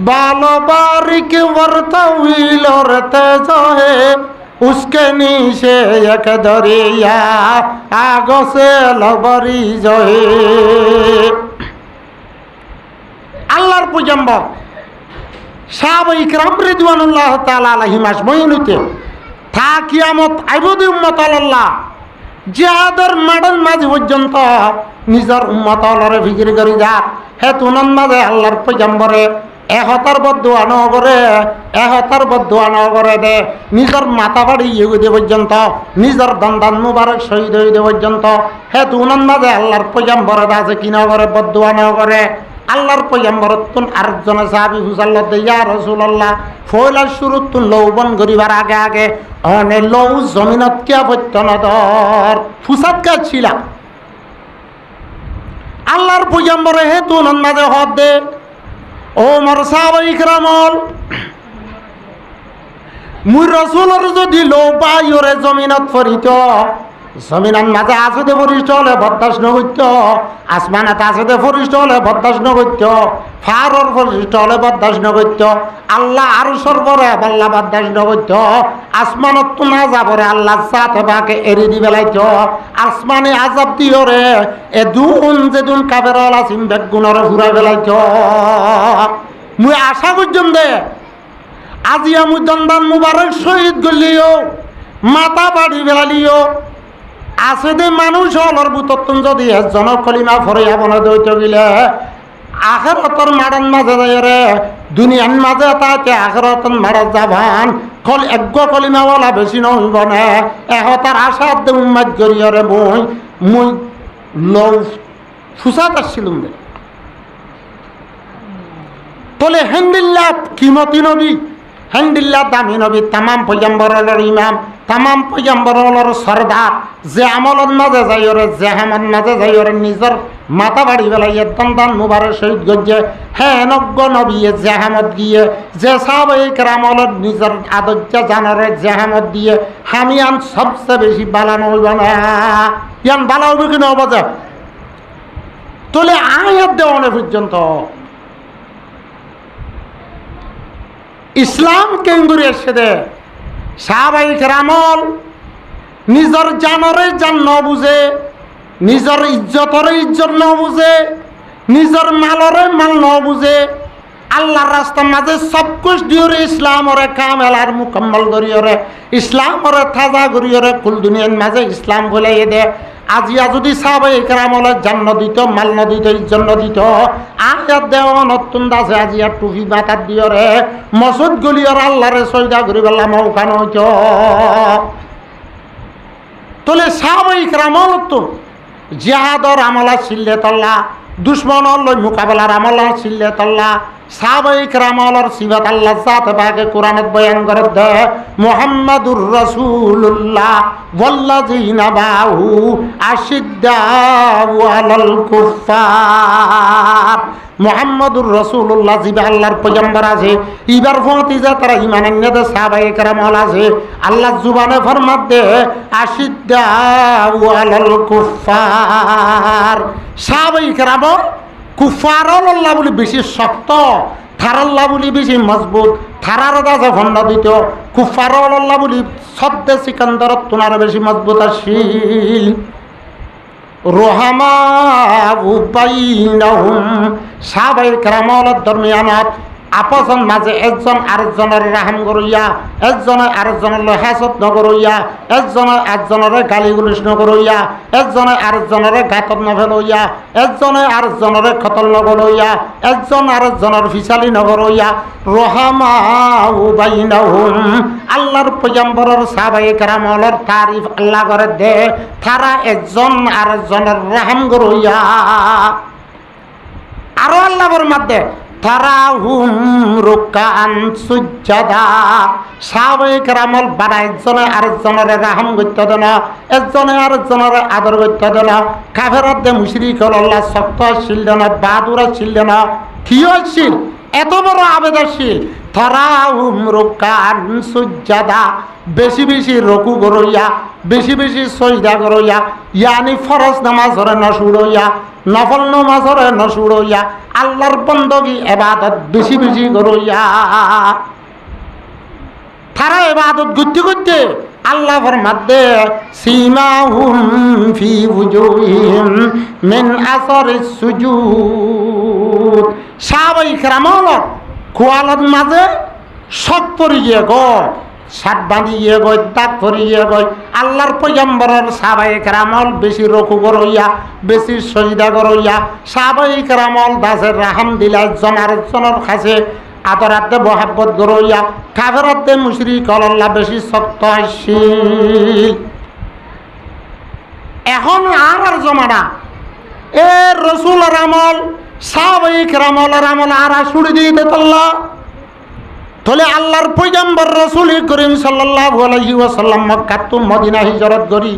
बालो बारिक वर्तविल तेजहे उसके नीचे एक दरिया आगो से लबरी जहे আল্লাহর পয়গম্বর সাহাবায়ে কেরাম রিদওয়ানুল্লাহ তাআলা আলাইহিম আজমাইনতে থা কিয়ামত আইবদি উম্মত আল্লাহ জিহাদের মাডন মাঝে পর্যন্ত নিজের উম্মত আল্লাহরে ফিকির করি যাক হে তুনন মাঝে আল্লাহর পয়গম্বরে এহতার বদুয়া নগরে দে নিজের মাথা বাড়ি ইহুদি পর্যন্ত নিজের দন্দান মুবারক শহীদ হইতে পর্যন্ত হে তুনন মাঝে আল্লাহর পয়গম্বরে আছে কি নগরে বদুয়া নগরে আল্লাহর পয়গম্বর তুন আরেকজনে সাহাবী হুসাল্লাহ দে ইয়া রাসূলুল্লাহ ফয়লা শুরুত তুন লৌবন গরিবার আগে আগে অনে লৌ জমিনত কিয়া পত্যনদর ফুসাদ কা ছিলা আল্লাহর পয়গম্বরে হে তুনন মাঝে হদ দে ও মোর সাহাবায়ে কেরামল মুই রাসূলের যদি লৌ পাইরে জমিনত ফরিত জমিনান মাঝে আছে দে ফরিষ্ট হলে বরদাস্ত নগত্য আসমানাত আছে দে ফরিষ্ট হলে বরদাস্ত নগত্য ফারর ফরিষ্ট হলে বরদাস্ত নগত্য আল্লাহ আরো সর্বরে আল্লাহ বরদাস্ত নগত্য আসমানত তো না যাবরে আল্লাহ সাথে বাকে এরি দি বেলাইত আসমানে আযাব দিওরে এ দুন যেদুন কাবের আলা সিম বেগ গুণরে ফুরাই বেলাইত মুই আশা করজম দে আজিয়া মুই দন্দান মুবারক শহীদ গলিও মাথা বাড়ি বেলালিও আছে দে মানুষ হলর বুতত্তুন যদি এজনের কলিমা ফরিয়া বনে দইত গিলে আখিরাতর মাড়ন মাঝে যায়রে দুনিয়ার মাঝে তাতে আখিরাতন মারা যাবান কল এগ্গ কলিমাওয়ালা বেশি নহইব না এহতার আশাত দে উম্মাদ করিয়রে মুই লৌ ফুসাত আসছিলুম দে তলে হেন্দিল্লাহ কিমতি নবী হেন্দিল্লাহ দামি নবী তামাম পয়গম্বরের ইমাম তামাম পয়গম্বরের সরদার যে আমলত মাঝে যাইরে যে হামত মাঝে যাইরে নিজের মাথা বাড়ি বেলাইয়ে দন্দান মুবারক শহীদ গজ্জে হ্যাঁ নগ্য নবী যে হামত গিয়ে যে সাহাবায়ে কেরামলত নিজের আদর্য জানরে যে হামত দিয়ে হামিয়ান সবচেয়ে বেশি বালানো হইব না ইয়ান বালা হইব কি নহব যে তোলে আয়াত দেওয়ানে পর্যন্ত ইসলাম কেঙ্গুরি এসে দে সাহাবায়ে কেরামল নিজের জানরে জান ন বুঝে নিজের ইজ্জতরে ইজ্জত ন বুঝে নিজের মালরে মাল ন বুঝে আল্লাহর রাস্তার মাঝে সব কুছ দিওরে ইসলামরে কামেলার মুকম্মল করিয়রে ইসলামরে তাজা করিয়রে কুল দুনিয়ার মাঝে ইসলাম বলে দে আজিয়া যদি সাহাবায়ে কেরামলে জান্ন দিত মাল ন দিত ইজ্জত ন দিত আয়াত দেওয়া নতুন দাসে আজিয়া টুপি মাথার দিয়রে মসজিদ গলিয়র আল্লাহরে সজদা করি বললাম ওখানে হইত তোলে সাহাবায়ে কেরামল তো জিহাদর আমলা ছিল্লে তল্লা দুশ্মনর লই মোকাবেলার আমলা ছিল্লে তল্লা সাহাবায়ে কেরামলর সিফাত আল্লাহ জাতে পাকে কোরআনত বয়ান করে দে মুহাম্মাদুর রাসূলুল্লাহ ওয়াল্লাযিনা বাহু আশিদ্দাউ আলাল কুফার মুহাম্মাদুর রাসূলুল্লাহ জিবা আল্লাহর পয়গম্বর আছে ইবার ফতি যা তারা ঈমান আনতে সাহাবায়ে কেরামল আছে আল্লাহ জুবানে ফরমাত দে আশিদ্দাউ আলাল কুফার সাহাবায়ে কেরামল কুফার আল্লাহ বলি বেশি শক্ত থার আল্লাহ বলি বেশি মজবুত থারার দাসে ভণ্ড দিত কুফার আল্লাহ বলি সদ্দে সিকান্দর তোনার বেশি মজবুত আসিল রোহামা বাইনাহুম সাহাবায়ে কেরামলের দরমিয়ানত আপসন মাঝে একজন আরেকজনের রাহাম করইয়া একজনে আরেকজনের হাসত নকরইয়া একজনে একজনের গালি গুলিস নকরইয়া একজনে আরেকজনের ঘাতত নফেলইয়া একজনে আরেকজনের খতল নকরইয়া একজন আরেকজনের ফিসালি নকরইয়া রহামা বাইনাহুম আল্লাহর পয়গম্বরের সাহাবায়ে কেরামলের তারিফ আল্লাহ করে দে তারা একজন আরেকজনের রাহাম করইয়া আরো আল্লাহর মধ্যে তারাহুম রুকান সুজ্জাদা সাহাবায়ে কেরামল বাড়া একজনে আরেকজনের রাহম করতে দেন একজনে আরেকজনের আদর করতে দেন কাফেরত দে মুশরিক আল্লাহ শক্ত ছিল না বাহাদুর ছিল না কি হয়েছিল এত বড় আবেদনশীল তারাহুম রুকান সুজ্জাদা বেশি বেশি রকু করইয়া বেশি বেশি সজদা করইয়া ইয়ানি ফরজ নামাজ ধরে নসুড়ইয়া নফল নামাজ ধরে নসুড়ইয়া আল্লাহর বন্দগি ইবাদত বেশি বেশি করইয়া তারা ইবাদত করতে করতে আল্লাহ ফরমাতে সীমাহুম ফি উজুহিম মিন আসরিস সুজুদ সাহাবায়ে কেরামল খোয়ালত মাঝে শক পরি গিয়ে গো সাত বাঁধি গিয়ে গই দাগ পরি গিয়ে গই আল্লাহর পয়গম্বরের সাহাবায়ে কেরামল বেশি রকু করইয়া বেশি সজদা করইয়া সাহাবায়ে কেরামল দাসের আলহামদুলিল্লাহ জনের কাছে আদরাতে মহাব্বত করইয়া কাফেরাতে মুশরিক আল্লাহ বেশি শক্ত আসিল। এখন আর জমানা এ রসুলের আমল সাহাবায়ে কেরামলের আমল আর ছুড়ে দিয়ে দিতল্লা তাহলে আল্লাহর পয়গম্বর রাসূল করিম সাল্লাল্লাহু আলাইহি ওয়াসাল্লাম মক্কা টু মদিনা হিজরত করি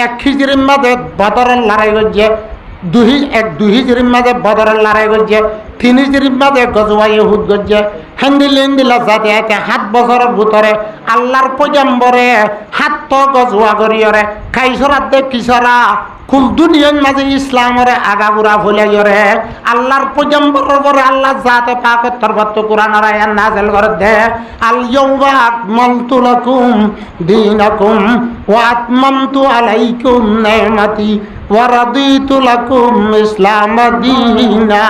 এক হিজরির মাঝে বদরের লড়াই করছে দুই হিজরির মাঝে বদরের লড়াই করছে তিন হিজরির মাঝে গজওয়া ইহুদ করছে হেন্দিলা যাতে 7 বছরের ভিতরে আল্লাহর পয়গম্বরে 7 গজওয়া করিয়রে খাইছরাতে কিছরা কুল দুনিয়ার মাঝে ইসলামের আগাগুড়া ফুলাইরে আল্লাহর পয়গম্বরের পরে আল্লাহ জাতে পাকের তরফত কুরআনের আয়াত নাযিল করে দে আল ইয়াউমা আকমালতু লাকুম দীনাকুম ওয়া আতমামতু আলাইকুম নি'মাতি ওয়া রাদিতু লাকুম ইসলাম দীনা।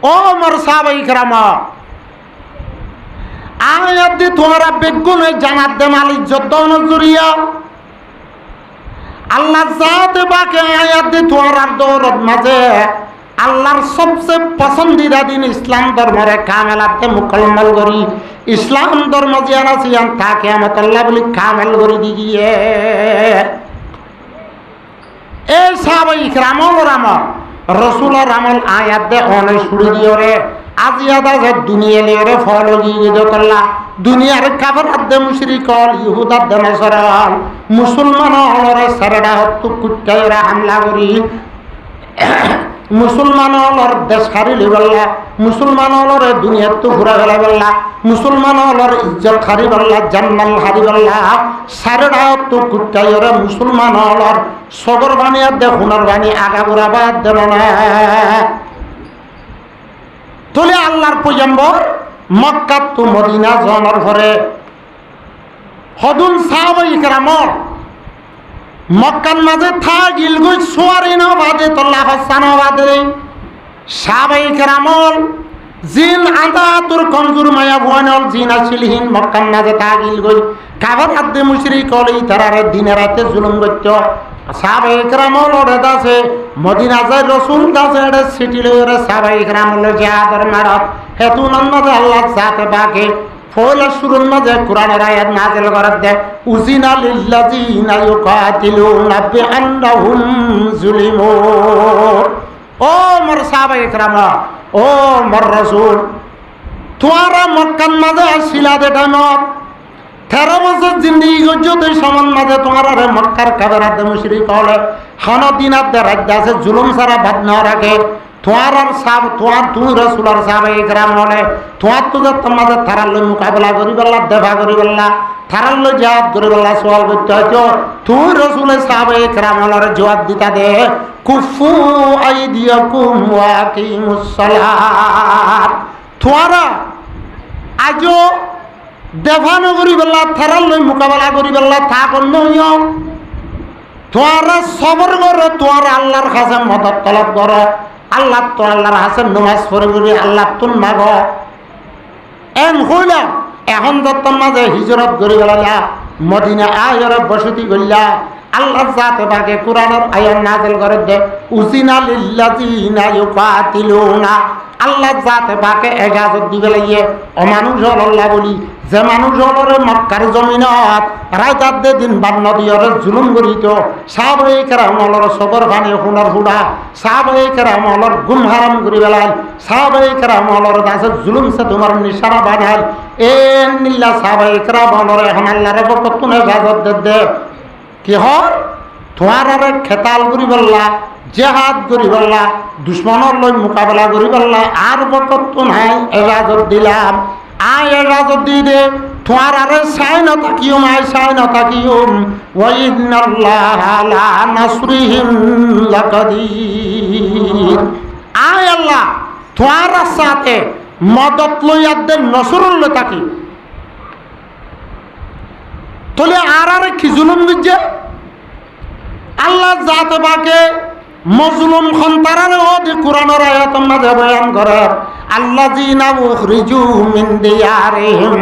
ও আমার সাহাবায়ে কেরাম আয়াত দি তোমরা বেগুনে জানাত দে মালিক যত নজরিয়া আল্লাহ জাতে পাকে আয়াত দি তোমরা দৌলত মাঝে আল্লাহর সবচেয়ে পছন্দিদা দিন ইসলাম ধর্মরে কামেলাতে মুকম্মল করি ইসলাম ধর্ম জিয়ান আসিয়ান তা কিয়ামতুল্লাহ বলি কামেল করে দিয়ে এই সাহাবায়ে কেরামর আমল রসুলের আমল আয়াত দে অনেক ছুড়ে দিও রে আজিয়াদা যে দুনিয়া লিয়ে রে ফল দিয়ে দিতল্লা দুনিয়ার কাফের আদে মুশরিক হল ইহুদার দে নসরাল মুসলমান হলরে সারেডা হত্তু কুত্তায়রা হামলা করি মুসলমান হলর দেশ হারিলি বললা মুসলমান হলরে দুনিয়ার তো ঘুরা গেলা বললা মুসলমান হলর ইজ্জত হারি বললা জান্নাল হারি বললা সারেডা হত্তু কুত্তায়রা মুসলমান হলর সগর বানিয়ে দে হুনার বানি আগা ঘুরা বাদ দেব না তোলে আল্লাহর পয়গম্বর মক্কা টু মদিনা যাওয়ার পরে হদুন সাহাবায়ে কেরামর মক্কার মাঝে থাকিল গই সোয়ারিন বাদে তোল্লা হাসান বাদে সাহাবায়ে কেরামর জিন আদা তোর কমজোর মায়া ভুয়ানল জিন আসিলহীন মক্কার মাঝে থাকিল গই কাফের আদে মুশরিক হলি তারারে দিনে রাতে জুলুম করত সাহাবায়ে কেরামর ওরে দাসে মদিনা যায় রসুল দাসে এড়ে সিটি লইরে সাহাবায়ে কেরামর জিহাদের মারত হেতু নন্নদে আল্লাহ জাতে পাকে ফয়লা শুরুর মাঝে কোরআনের আয়াত নাযিল করে দে উজিনা লিল্লাযিনা ইউকাতিলুনা বিআন্নাহুম যুলিমুন। ও মোর সাহাবায়ে কেরাম ও মোর রাসূল তোরা মক্কার মাঝে আসিলা দে টাইমত 13 বছর জিন্দেগি গজ্জতে সমান মাঝে তোমার রে মক্কার কাফেরাতে মুশরিক হলে খানা দিনাত দে রাজ্য আছে জুলুম সারা বাদ না রাখে তোমার সাব তোমার তুমি রাসূলের সাহাবায়ে কেরাম হলে তোমার তো তোমাদের থারার লই মোকাবেলা করি বললা দেখা করি বললা থারার লই জিহাদ করি বললা সওয়াল করতে হয়তো তুমি রাসূলের সাহাবায়ে কেরাম হলে জবাব দিতা দে কুফু আইদিয়াকুম ওয়া আকিমুস সালাত তোরা আজো দেভানো করি বললা থারার লই মোকাবেলা করি বললা তা কোন নয় তোরা সবর করো তোরা আল্লাহর কাছে মদদ তলব করো আল্লাহ তো আল্লাহর হাসেন নামাজ পড়ে পড়ে আল্লাহ তুন মাগ এন হইলা এখন যত মাঝে হিজরত করে গেলা মদিনা আয়রে বসতি গইলা আল্লাহ জাতে পাকে কোরআনের আয়াত নাযিল করে দে উজিনা লিল্লাযিনা ইউকাতিলুনা আল্লাহ জাতে পাকে ইজাজত দিবে লাগিয়ে অমানুষ আল্লাহ বলি যে মানুষ হলরে মক্কার জমিনত রাইতার দে দিন বান্ন দিয়রে জুলুম করিত সাহাবায়ে কেরাম হলর সবর খানে হুনার হুডা সাহাবায়ে কেরাম হলর গুম হারাম করি বেলাল সাহাবায়ে কেরাম হলর দাসে জুলুম সে তোমার নিশানা বাঁধাল এ নিল্লা সাহাবায়ে কেরাম হলর এখন আল্লাহর বরকতুন ইজাজত দে কি হর তোমার খেতাল করি বললা জেহাদ করি বললা দুশ্মনের লই মোকাবেলা করি বললা আর বরকত নাই ইজাজত দিলাম আয় ইজাজত দি দে তোমার আরে সাইন তাকিও মাই সাইন তাকিও ওয়া ইন্নাল্লাহা লা নাসরিহিম লাকাদির আয় আল্লাহ তোমার সাথে মদত লইয়া দে নসরুল তাকি তোলে আর কি জুলুম বুঝছে আল্লাহ জাতে পাকে মজলুম খন্তারারে ওদি কোরআনের আয়াত মাঝে বয়ান করে আল্লাযীনা উখরিজু মিন দিয়ারিহিম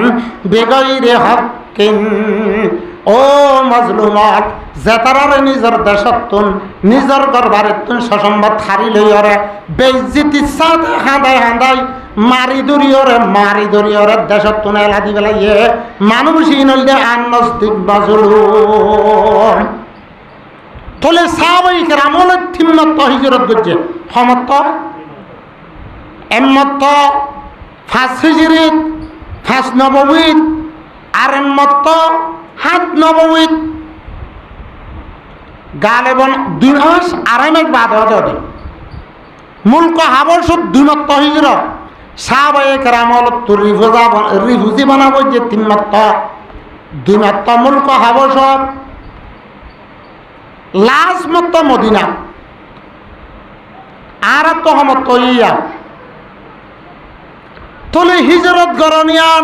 বিগাইরি হাক্কিন। ও মজলুমত, যে তারারে নিজের দেশতুন নিজের গর্বারেতুন সসম্বত হারি লইরে বেইজ্জতি সাথে হাঁদাই হাঁদাই মারি দরিয়রে দেশতুন এলা দি বেলাইয়ে মানুষই নলদে আনস্তিক বাজুলুম। তলে সাহাবায়ে কেরামলে তিম্মত হিজরত গজ্জে সমত এম্মত ফাঁস হিজরিত ফাঁস নববীত আর এম্মত হাত নববীত গালেবন 2 মাস আড়াই মাস বাদ হতে মুলক হাবশত 2 মাস হিজরত সাহাবায়ে কেরামল রিফুজি বানাবো যে 3 মাস 2 মাস মুলক হাবশত লাশ মত মদিনা আর তো হমত ইয়া তলে হিজরত গরনিয়ান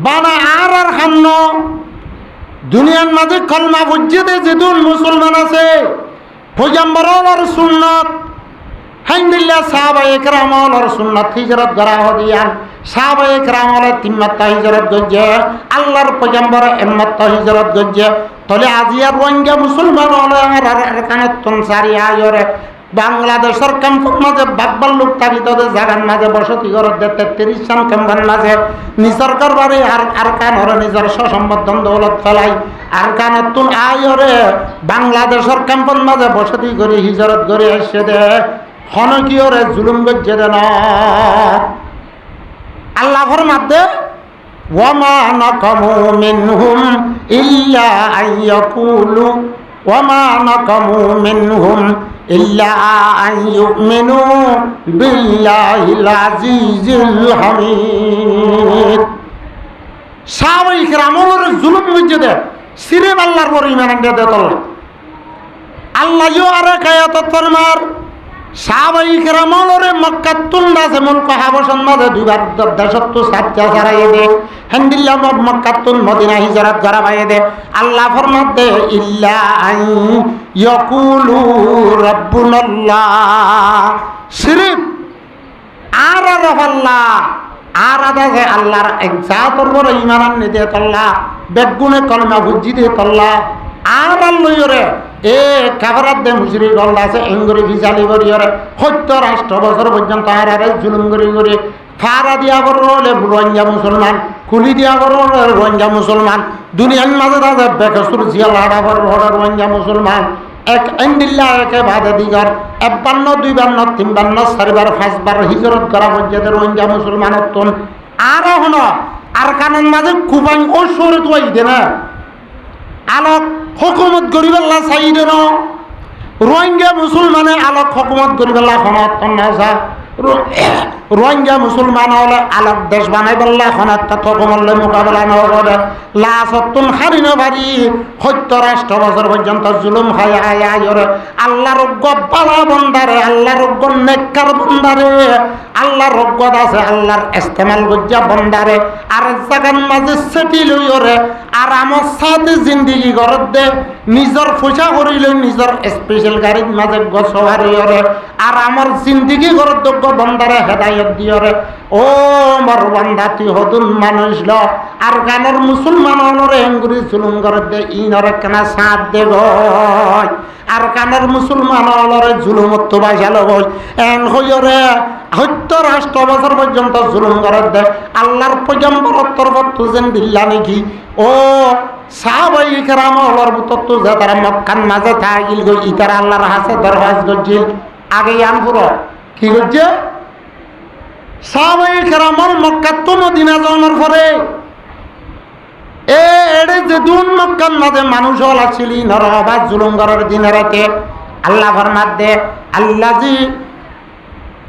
বানা আর খান্ন দুনিয়ার মাঝে কলমা বুঝিয়ে যেদুন মুসলমান আছে পয়গম্বরের সুন্নাত হাইন্দিল্লা সাহাবায়ে কেরামর সুন্নাত হিজরত করা হদিয়ান সাহাবায়ে কেরামর 3 মাস হিজরত গজ্জে আল্লাহর পয়গম্বর এম্মত হিজরত গজ্জে তলে আজিয়ার রোহিঙ্গা মুসলমান হলে আর কানত তনসারি আয়রে বাংলাদেশের ক্যাম্পের মাঝে বাকবাল লোক থাকি তাদের জায়গার মাঝে বসতি ঘর 33 জন ক্যাম্পের মাঝে নিজের বাড়ি আর কানরে নিজের সসম্বদ্ধন দৌলত ফেলাই আর কানতুন আয়রে বাংলাদেশের ক্যাম্পের মাঝে বসতি করে হিজরত করে এসে দে হনকিয়রে জুলুম গজ্জে দেন আল্লাহর মধ্যে ওয়ামা নাকামু মিনহুম ইল্লা আইয়াকুলু ওয়ামা নাকামু মিনহুম ইল্লা আন ইউমিনু বিল্লাহিল আজিজিল হামিদ। সাহাবায়ে কেরামর জুলুম গজ্জে দে সিরে আল্লাহর পর ঈমান আনতে দে তোলা আল্লাহ ইও আরে কায়াত ফরমার সাহাবায়ে কেরামরে মক্কা তুন্দাসে মুলক হাবশন মাঝে দুবার দেশত্ব সাচ্চা ছাড়াইয়ে দে হান্দিল্লা মক্কা তুন মদিনা হিজরত করা বাইয়ে দে আল্লাহ ফরমাতে ইল্লা আন ইয়াকুলু রাব্বুনাল্লাহ সিরিফ আর আল্লাহ আর আদাজে আল্লাহর এক জাতর বড় ঈমান আনতে দে তোল্লা বেগুনে কলমা বুঝি দে তোল্লা আর আল্লাহরে এ কাফারাত দে মুশরিক আল্লাহ আছে এঙ্গরি বিচালি করিয়রে 70 বছর পর্যন্ত আর জুলুম করি ফারা দিয়া করলে রোহিঙ্গা মুসলমান কুলি দিয়া করলে রোহিঙ্গা মুসলমান দুনিয়ার মাঝে তাদের বেকসুর জিয়া লাড়া বড় রোহিঙ্গা মুসলমান এক এন্ডিল্লা একে বাদে দিগর 51 52 53 4বার 5বার হিজরত করা পর্যন্ত রোহিঙ্গা মুসলমান তন আর হন আর কানন মাঝে কুবাই ও শরীত ওই দে না আলোক হুকুমত গরিবাল্লাহ চাইদে ন রোহিঙ্গা মুসলমানে আলোক হুকুমত গরিবাল্লাহ খনত না রোহিঙ্গা মুসলমান হলে আলোক দেশ বানাই বললে খনত হুকুমলে মোকাবেলা নকরে লাসতুন হারিন বাড়ি 70 বছর পর্যন্ত জুলুম খায় আয়রে আল্লাহর গব্বালা বন্দারে আল্লাহর নেককার বন্দারে আল্লাহর রগত আছে আল্লাহর ইস্তেমাল গজ্জা বন্দারে আর জাগান মাঝে সেটি লইরে আর আমার সাথে জিন্দেগি গরত দে নিজের পয়সা করিলে নিজের স্পেশাল গাড়ির মাঝে গছওয়ারিরে আর আমার জিন্দেগি গরত যোগ্য বন্দারে হেদায়ত দিয়রে ও মর বান্দা তুই হদুন মানুষ ল আর গানের মুসলমান হলরে এঙ্গুরি জুলুম গরত দে ইনরে কেনা সাথ দে গয় আর কানের মুসলমান হলরে জুলুমত তো বাজালো গয় এন হইরে 70 বছর পর্যন্ত জুলুম গরত দে আল্লাহর পয়গম্বর তরফত তুজেন দিল্লা নাকি ও সাহাবায়ে কেরাম হলর বুতত যে তারা মক্কার মাঝে থাকিল গই ইতারা আল্লাহর হাসে দরওয়াজ গজিল আগে আনপুর কি গজে সাহাবায়ে কেরাম মক্কা তো মদিনা যাওয়ার পরে এড়ে যে দুন মক্কার মাঝে মানুষ হলা ছিলি নরবা জুলুম গরের দিনে রাতে আল্লাহ ফরমাত দে আল্লাজি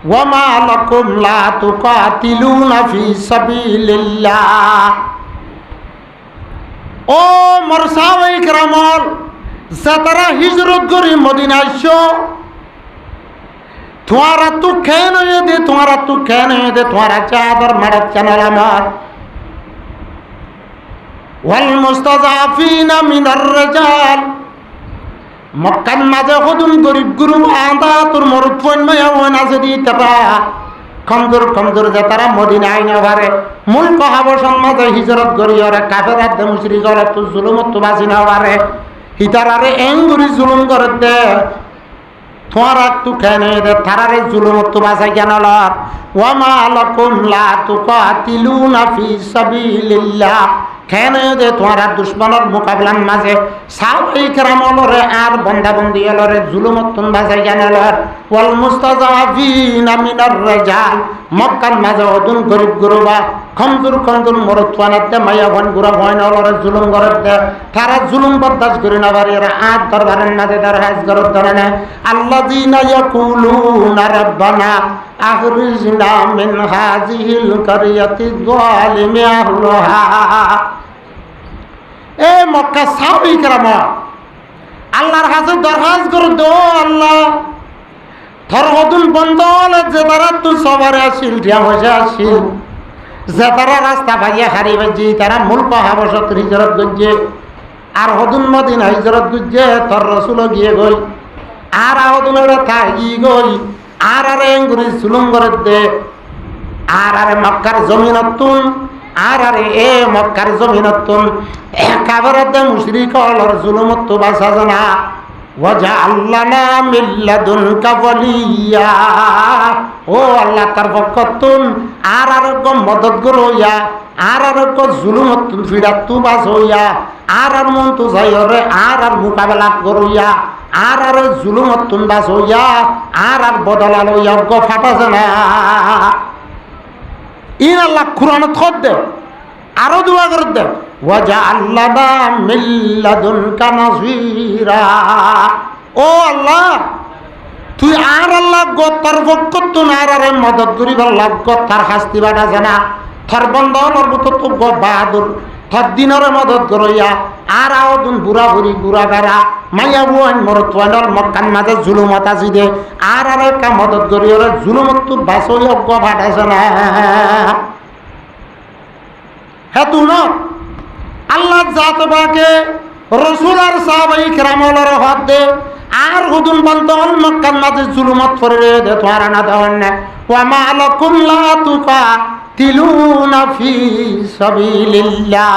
ওয়ামা লাকুম লা তুকাতিলুনা ফি সাবিলিল্লাহ ও মোর সাহাবায়ে কেরাম যারা হিজরত করে মদিনা আইছো তোমারা তো কেন দে তোমারা চাদর মারত চ্যানেল আমার ওয়াল মুস্তাযাফিনা মিনার রিজাল মক্কার মাঝে হদুন গরিব গুরু আদা তোর মরুদ ফোন মায়া ওন আছে দি তারা কমজোর কমজোর যে তারা মদিনা আইনা পারে মুলক হাবশার মাঝে হিজরত করিয়রে কাফেরাত মুশরিক হলে তো জুলুমত তো বাঁচি না পারে হিতারারে এঙ্গুরি জুলুম করে দে তোরা তু কেন দে তারারে জুলুমত তো বাঁচাই কেন লর ওয়ামা লাকুম লা তুকাতিলুনা ফি সাবিলিল্লাহ কেন দে তোরা দুশমনের মোকাবিলার মাঝে সাহাবায়ে কেরামরে আর বন্দাবন্দি এলরে জুলুমত তুম বাঁচাই কেন লর ওয়াল মুস্তাযাফিনা মিনার রিজাল মক্কার মাঝে অদুন গরিব গুরবা কমজোর কমজোর মরদ তোয়ানাতে মাইয়া ভন গুরা ভয় নলরে জুলুম করে দে তারা জুলুম বরদাস্ত করে না পারে এরা আট দরবারের মাঝে দরহাজ করে ধরে না আল্লাযীনা ইয়াকুলুনা রাব্বানা আখরিজনা মিন হাযিহিল কারিয়াতি যালিমি আহলুহা এ মক্কা সাহাবায়ে কেরাম আল্লাহর কাছে দরখাস্ত করে দো আল্লাহ থরহদুন বন্ধ হলে যে তারা তো সবারে আসিল রিয়া হয়ে আসিল যে তারা রাস্তা ভাইয়া হারি বাজি তারা মুলক হাবশত হিজরত গজ্জে আর হদুন মদিনা হিজরত গজ্জে তোর রসুল গিয়ে গই আর হদুনের থাকি গই আর আরে এঙ্গুরি জুলুম করে দে আর আরে মক্কার জমিনতুন আর আরে এ মক্কার জমিনতুন কাফেরতে মুশরিক হলর জুলুমত তো বাঁচা জানা ওয়াজআল লানা মিন লাদুনকা ওয়ালিয়া ও আল্লাহ তার পক্ষতুন আর আরোগ্য মদত করইয়া আর আরোগ্য জুলুমত ফিরাত তু বাঁচইয়া আর মন তো যাইরে আর মোকাবেলা করইয়া আর জুলুমত তুন বাঁচইয়া আর বদলা লইয়া গো ফাটা জানা ইন আল্লাহ কুরআন খদ দে আরো দোয়া করে দে ওয়াজআল লানা মিন লাদুনকা নাসীরা ও আল্লাহ তুই আর আল্লাহ গো তার পক্ষতুন আর মদত করিবার লাগ তার শাস্তি বাড়া জানা থর বন্ধনের মতো তো গো বাহাদুর থর দিনের মদত করইয়া আর আওদুন বুড়া বুড়ি গুড়া বেড়া মাইয়া বুয়ান মরতুয়ানর মক্কান মাঝে জুলুমত আসি দে আর একটা মদত করিয়া জুলুমত তো বাসই অজ্ঞ ভাটাছে না হ্যাঁ তু না আল্লাহ জাত বাকে রসুল আর সাহাবায়ে কেরামর হাত দে আর হুদুন বন্ধন মক্কান মাঝে জুলুমত করে দে তোরা না দেওয়ান না ওয়ামা লাকুম লা তুকাতিলুনা ফি সাবিলিল্লাহ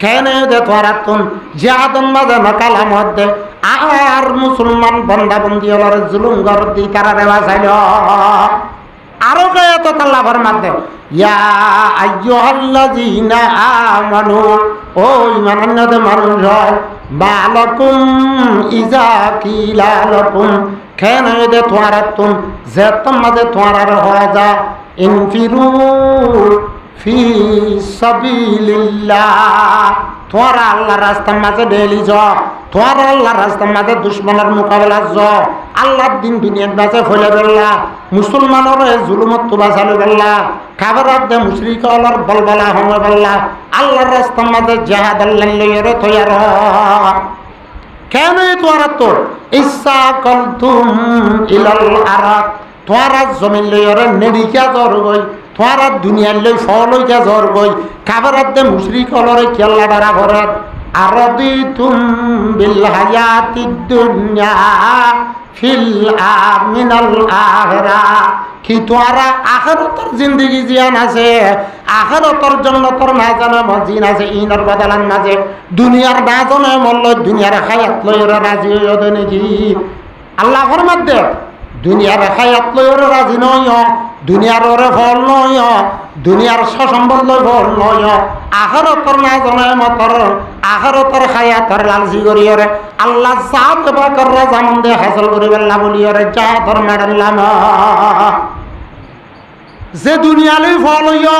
কেন দে তোরা তুন জিহাদন মাঝে নকালা মধ্যে আর মুসলমান বন্দাবন্দি হলর জুলুম গর দি তারা দেওয়া চাইল আরো কে তো তাল্লা ফরমাতে ইয়া আইয়ুহাল্লাযীনা আমানু ও ঈমানদার মানুষ বালাকুম ইজা কিলা লাকুম কেন দে তোরা তুন যে তোমাদের তোরা হওয়া ইনফিরু ফি সাবিলিল্লাহ তোরা আল্লাহর রাস্তার মাঝে ডেলি যাও তোরা আল্লাহর রাস্তার মাঝে দুশমনের মোকাবেলা যাও আল্লাহর দিন দুনিয়ার মাঝে ফেলে বেল্লা মুসলমানের জুলুমত তো বাঁচালো বেল্লা কাফেরত দে মুশরিক হলর বলবলা হমে বেল্লা আল্লাহর রাস্তার মাঝে জিহাদ আল্লাহ লইরে তৈয়ার কেন তোরা তো ইচ্ছা কলতুম ইলাল আরাক তোরা জমিন লইরে নেড়িকা জ্বর গই তোরা দুনিয়ার লই ফল হইকা জ্বর গই কাফেরত দে মুশরিক হলরে কেল্লা ডারা ভরত আরদিতুম বিল হায়াতিদ দুনিয়া ফিল মিনাল আখিরা কি তোরা আখিরাতের জিন্দেগি জিয়ান আছে আখিরাতের জন্য তোর না জানা মজিন আছে ইনার বদলান মাঝে দুনিয়ার না জানা মল্ল দুনিয়ার হায়াত লইরা রাজি হইও দে নাকি আল্লাহ ফরমাতে দুনিয়ার হায়াত লইরা রাজি নয় দুনিয়ার ওরে ফল নয় দুনিয়ার সসম্বল লই ফল নয় আখিরাতের না জানা মতর আখিরাতের হায়াতের লালসি করিয়রে আল্লাহ জাত বাকর জামান দে হাসিল করিবেল্লা বলিয়রে যা তোর মেডাল্লাম যে দুনিয়া লই ফল হইয়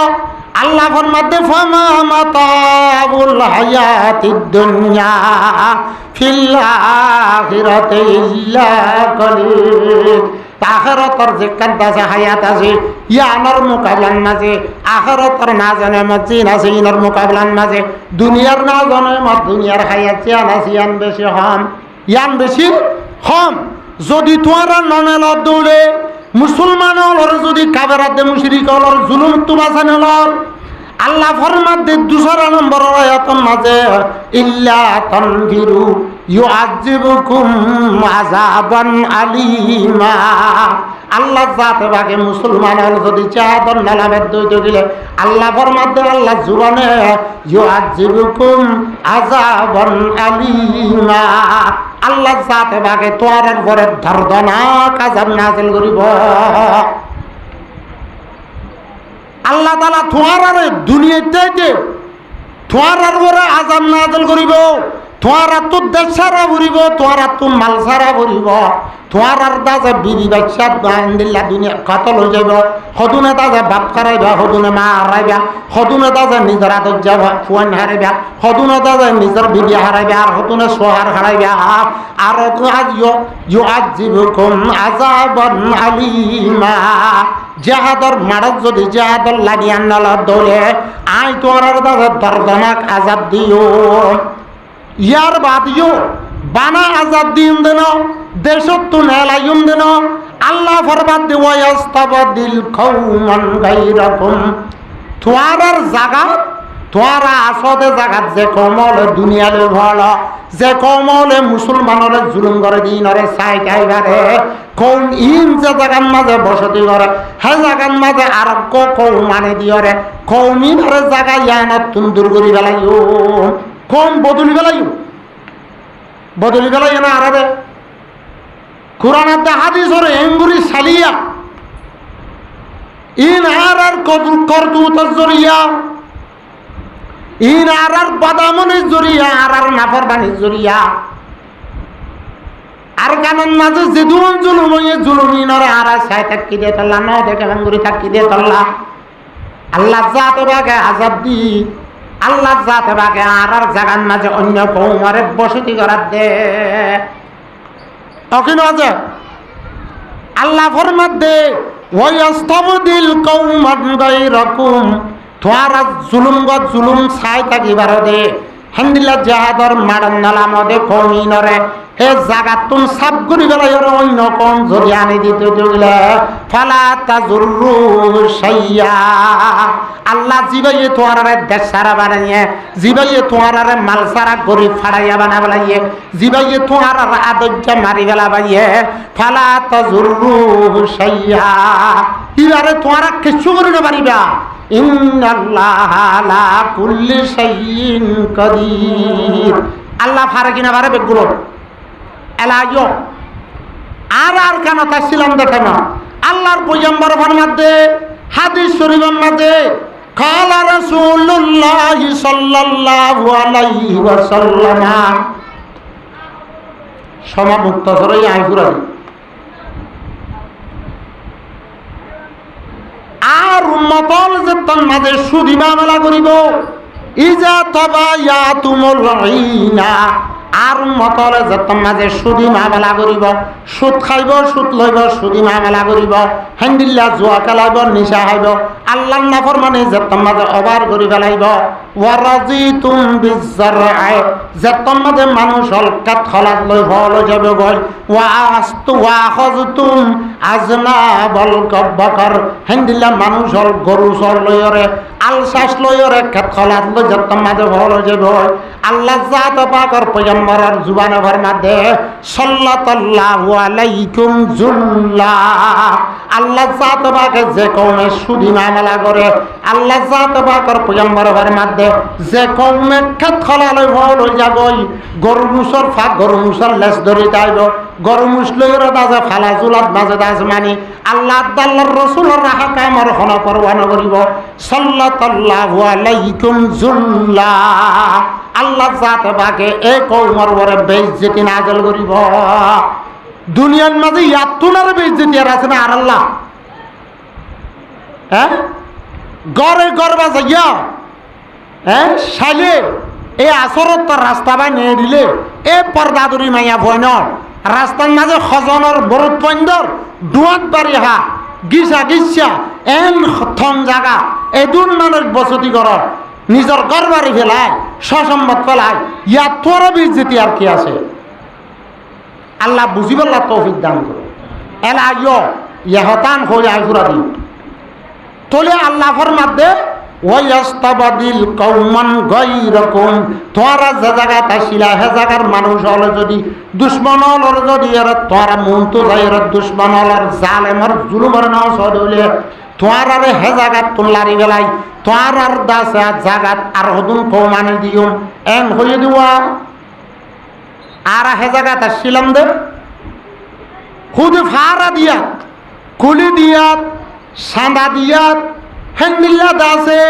আল্লাহ ফরমাতে ফামা মাতাবুল হায়াতিদ দুনিয়া ফিল আখিরাতি ইল্লা কলিল আখিরাতের যে কান্তাছে হায়াত আছে ইয়ানোর মোকাবিলার মাঝে আখিরাতের না জানে মজিন আছে ইনোর মোকাবিলার মাঝে দুনিয়ার না জানে মত দুনিয়ার হায়াত ইয়ান আছে ইয়ান বেশি হম যদি তোরা ননেল দৌড়ে মুসলমান হলর যদি কাফেরাতে মুশরিক হলর জুলুম তো বাঁচান হলর আল্লাহ ফরমাতে 2 নম্বর আয়াতের মাঝে ইল্লা তানফিরু ইউআযিবুকুম আযাবান আলীমা। আল্লাহ জাতে ভাগে মুসলমান হল যদি চাদর নালামের দইত গেলে আল্লাহ ফরমাতে আল্লাহ জুবানে ইউআযিবুকুম আযাবান আলীমা। আল্লাহ জাতে ভাগে তোয়ার পরে দর্দনাক আযাব নাযিল করিব। আল্লাহ তাআলা তোয়ার দুনিয়াতে তোয়ার পরে আযাব নাযিল করিব। তোয়ারা তো দেশ সারা ভরিব, তোয়ারা তো মাল সারা ভরিব, তোয়ারার দাজে বিবি বাচ্চা দিল্লা দুনিয়া কতল হয়ে যাব। সদুনে দাজে বাপ হারাইবা, সদুনে মা হারাইবা, সদুনে দাজে নিজের আদর যাবা ফুয়ান হারাইবা, সদুনে দাজে নিজের বিবি হারাইবা, আর সদুনে সোহার হারাইবা। আর ইউআযিবুকুম আযাবান আলীমা। জাহাদর মারত যদি জাহাদর লাগিয়ান নল দৌলে আই তোয়ারার দাজে দর্দনাক আযাব দিও। ইয়ার বাদিও বানা আজাদ দিন দেন দেশত তো নেলাইম দেন আল্লাহ ফরবাদ দিওয়াস্তাবদিল কওমান গায়রাকুম। তোয়ারার জায়গা তোয়ারা আসতে জায়গাত যে কমলে দুনিয়ালে ভালো, যে কমলে মুসলমানরে জুলুম করে দিনরে চাই খাইবারে কোন ইন যে জায়গার মাঝে বসতি করে হে জায়গার মাঝে আর কৌমানে দিয়রে কৌমিনরে জায়গা ইয়ানত তুন্দুর করি বেলাইও। কম বদলি বেলাই না আরাবে কোরআন হাদিস ওর এঙ্গুরি সালিয়া ইন আর করতুতের জরিয়া, ইন আর বাদামনের জরিয়া, আর নাফরমানির জরিয়া। আর কানন মাঝে যেদুন জুলুম হইয়ে জুলুমিনরে আর সাই থাকি দিয়ে তল্লা ন দেখে এঙ্গুরি থাকি দিয়ে তল্লা আল্লাহ জাতে বাগে আযাব দি। আল্লাহ জাতে বাগে আর জাগান মাঝে অন্য কৌমারে বসতি করার দে তখন আছে আল্লাহ ফরমাত দে ওয়াস্তাবদিল কওমান গায়রাকুম। তোয়ারা জুলুম ছাই থাকিবার দে হামদুলিল্লাহ জাহাদর মারন নালাম দে কৌমিনরে হে জাগাত তুম সাব করি বেলা অন্য কোন যদি আনি দিতে দিলে ফালা তাজুরু শাইয়া। আল্লাহ জিবাইয়ে তোয়ারে দেশ সারা বানাইয়ে, জিবাইয়ে তোয়ারে মাল সারা গরিব ফাড়াইয়া বানা বেলাইয়ে, জিবাইয়ে তোয়ার আদর্য মারি বেলা বাইয়ে ফালা তাজুরু শাইয়া। ইবারে তোয়ারা কিছু করে না পারিবা। ইন্নাল্লাহা আলা কুল্লি শাইইন কাদির। আল্লাহ পারে কিনা পারে বেগুলো এলাইও আর কেন তাছিলাম দেখে না আল্লাহর পয়গম্বর ফরমাতে হাদিস শরীফের মধ্যে কালা রাসূলুল্লাহ সাল্লাল্লাহু আলাইহি ওয়াসাল্লাম সমামুক্ত করে আইফুরা আর উম্মতল যে তার মাঝে সুদি মামলা করিব ইজা তাবায়াতুমুল ঈনা। আর মতলে যত মাঝে সুদি মামলা করিব, সুদ খাইব, সুদ লইব, সুদি মামলা করিব, হেন্দিল্লা জুয়া খেলাইব, নিশা খাইব, আল্লাহর নাফরমানি যত মাঝে অবার করি ফেলাইব। ওয়ারাজিতুম বিজ্জারআ যত মাঝে মানুষ হলকাত খলাত লই হল যাবে গই। ওয়াখাযতুম আজনাবাল কব্বাকর হেন্দিল্লা মানুষ হল গরু সর লইরে আলসাস লইরে কাত খলাত লই যত মাঝে হল যাবে। আল্লাহ জাত পাকর পয়গম্বরের জুবানে ফরমাতে সাল্লাল্লাহু আলাইকুম জুল্লা। আল্লাহ জাত পাকে যে কওমে সুদি মামলা করে আল্লাহ জাত পাকর পয়গম্বর ফরমাতে যে কওমে খাত খলালে হল যাবই গরু মুসর ফাক গরু মুসর লেস ধরে তাইব গরু মুসলইর দাজে ফালা জুলাত মাঝে দাজ মানি আল্লাহ আল্লাহর রাসূলের হাকামর হনা পরওয়ানা করিব সাল্লাল্লাহু আলাইকুম জুল্লা। আল্লাহ জাতে বাকে এই কওমর বরে বেইজ্জতি নাযিল করিব। দুনিয়ার মাঝে ইয়াতুনার বেইজ্জতি আর আছে না আর আল্লাহ হ্যাঁ গরে গরবা যাইয়া হ্যাঁ শালে এই আসরত তার রাস্তা বাই নিয়ে দিলে এ পর্দাদুরি মাইয়া ভয়নর রাস্তার মাঝে খজনের বরুদ পন্দর দুয়াত বাড়ি হা গিসা গিসা এন থম জাগা এদুন মানুষ বসতি কর নিজের ঘর বাড়ি ফেলায় সসম্মত ফেলায় ইয়া তোর বিজ্জতি আর কি আছে। আল্লাহ বুঝিবল্লা তৌফিক দান করে এলা ইয় ইহতান হয়ে আইফুরা দিন তোলে আল্লাহ ফরমাতে ওয়াস্তাবাদিল কওমান গায়রাকুম, তোরা যে জায়গাত আসিলা হে জায়গার মানুষ হলে যদি দুশ্মন হলর যদি এর তোরা মন তো যায় এর দুশ্মন হলর জালেমর জুলুমর নাও সদলে তোরা রে হে জায়গাত তুলারি গেলাই তোরার দাসে জায়গাত আর হদুন কওমানে দিও এম হয়ে দিওয়া আর হে জায়গাত আসিলাম দে খুদ ফারা দিয়াত কুলি দিয়াত সান্দা দিয়াত হেন্দিল্লা দাসে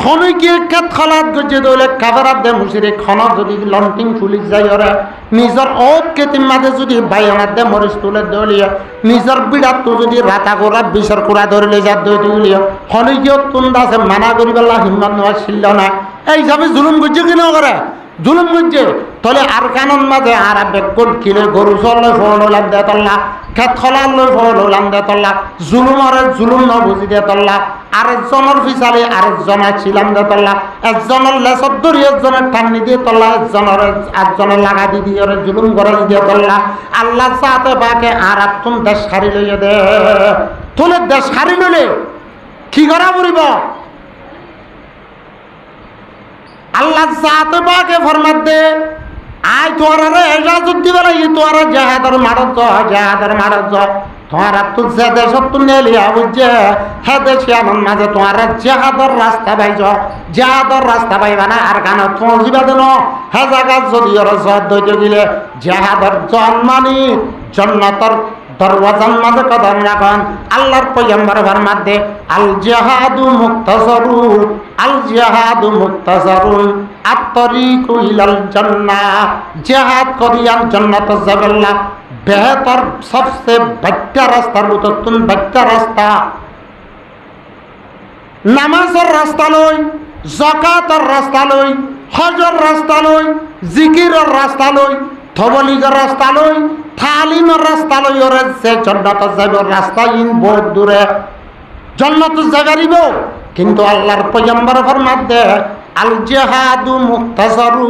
খনকি কাত খলাত গজে দলে কাভারাত দে মুসিরে খন যদি লন্টিং পুলিশ যাই ওরা নিজর ওত কেতিম মাঝে যদি বাইনাত দে মরিস তুলে দলিয়া নিজর বিড়াত তো যদি রাতা গোরা বিসর কুড়া ধরলে যা দই দিলিয়া খনকি তুন দাসে মানা করিবেলা হিম্মত নেওয়া ছিল না এই হিসাবে জুলুম গজে কিনা করে জুলুম গজে তলে আর কানন মাঝে আর বেকুট কিলে গরু চলে ফলাম দে তল্লা খেত খলাল লই ফলাম দে তল্লা জুলুমরে জুলুম ন বুঝি দে তল্লা আরেকজনের ফিসালে আরেকজনে ছিলাম দে তল্লা একজনের লেসত ধরি একজনের টান্নি দিয়ে তল্লা একজনের লাগা দি দিয়ে জুলুম করে দিয়ে তল্লা আল্লাহ চাতে বাকে আর তুম দেশ হারি লইয়ে দে তোলে দেশ হারি লইলে কি করা পড়িব আল্লাহ চাতে বাকে ফরমাত দে আয় তোরা রে এজাজত দিবে না তোরা জাহাদের মারত জাহাদের মারত তোরা তো যে দেশত তো নেলিয়া বুঝছে হে দেশে আমার মাঝে তোরা জাহাদের রাস্তা পাইছ জাহাদের রাস্তা পাইবা না আর গান পৌঁছিবা দেন হে জায়গা যদি ওরা জত দইতে গেলে জাহাদের জন্মানি জন্নতর দরওয়াজার মাঝে কদম রাখেন আল্লাহর পয়গম্বর ফরমাতে আল জিহাদু মুক্তাসারুন আল জিহাদু মুক্তাসারুন আত-তরিকু ইলাল জান্নাহ জিহাদ করিয়ান জান্নাত যাবেল্লা বেহতর সবচেয়ে বেটা রাস্তার মতন বেটা রাস্তা নামাজের রাস্তা লই যাকাতের রাস্তা লই হজের রাস্তা লই জিকিরের রাস্তা লই তবলিগের রাস্তা লই তালিমের রাস্তা লই ওরে সে জান্নাত যাবে রাস্তা ইন বহুত দূরে জান্নাত জাগারিব কিন্তু আল্লাহর পয়গম্বর ফরমাতে আল জিহাদু মুক্তাসারু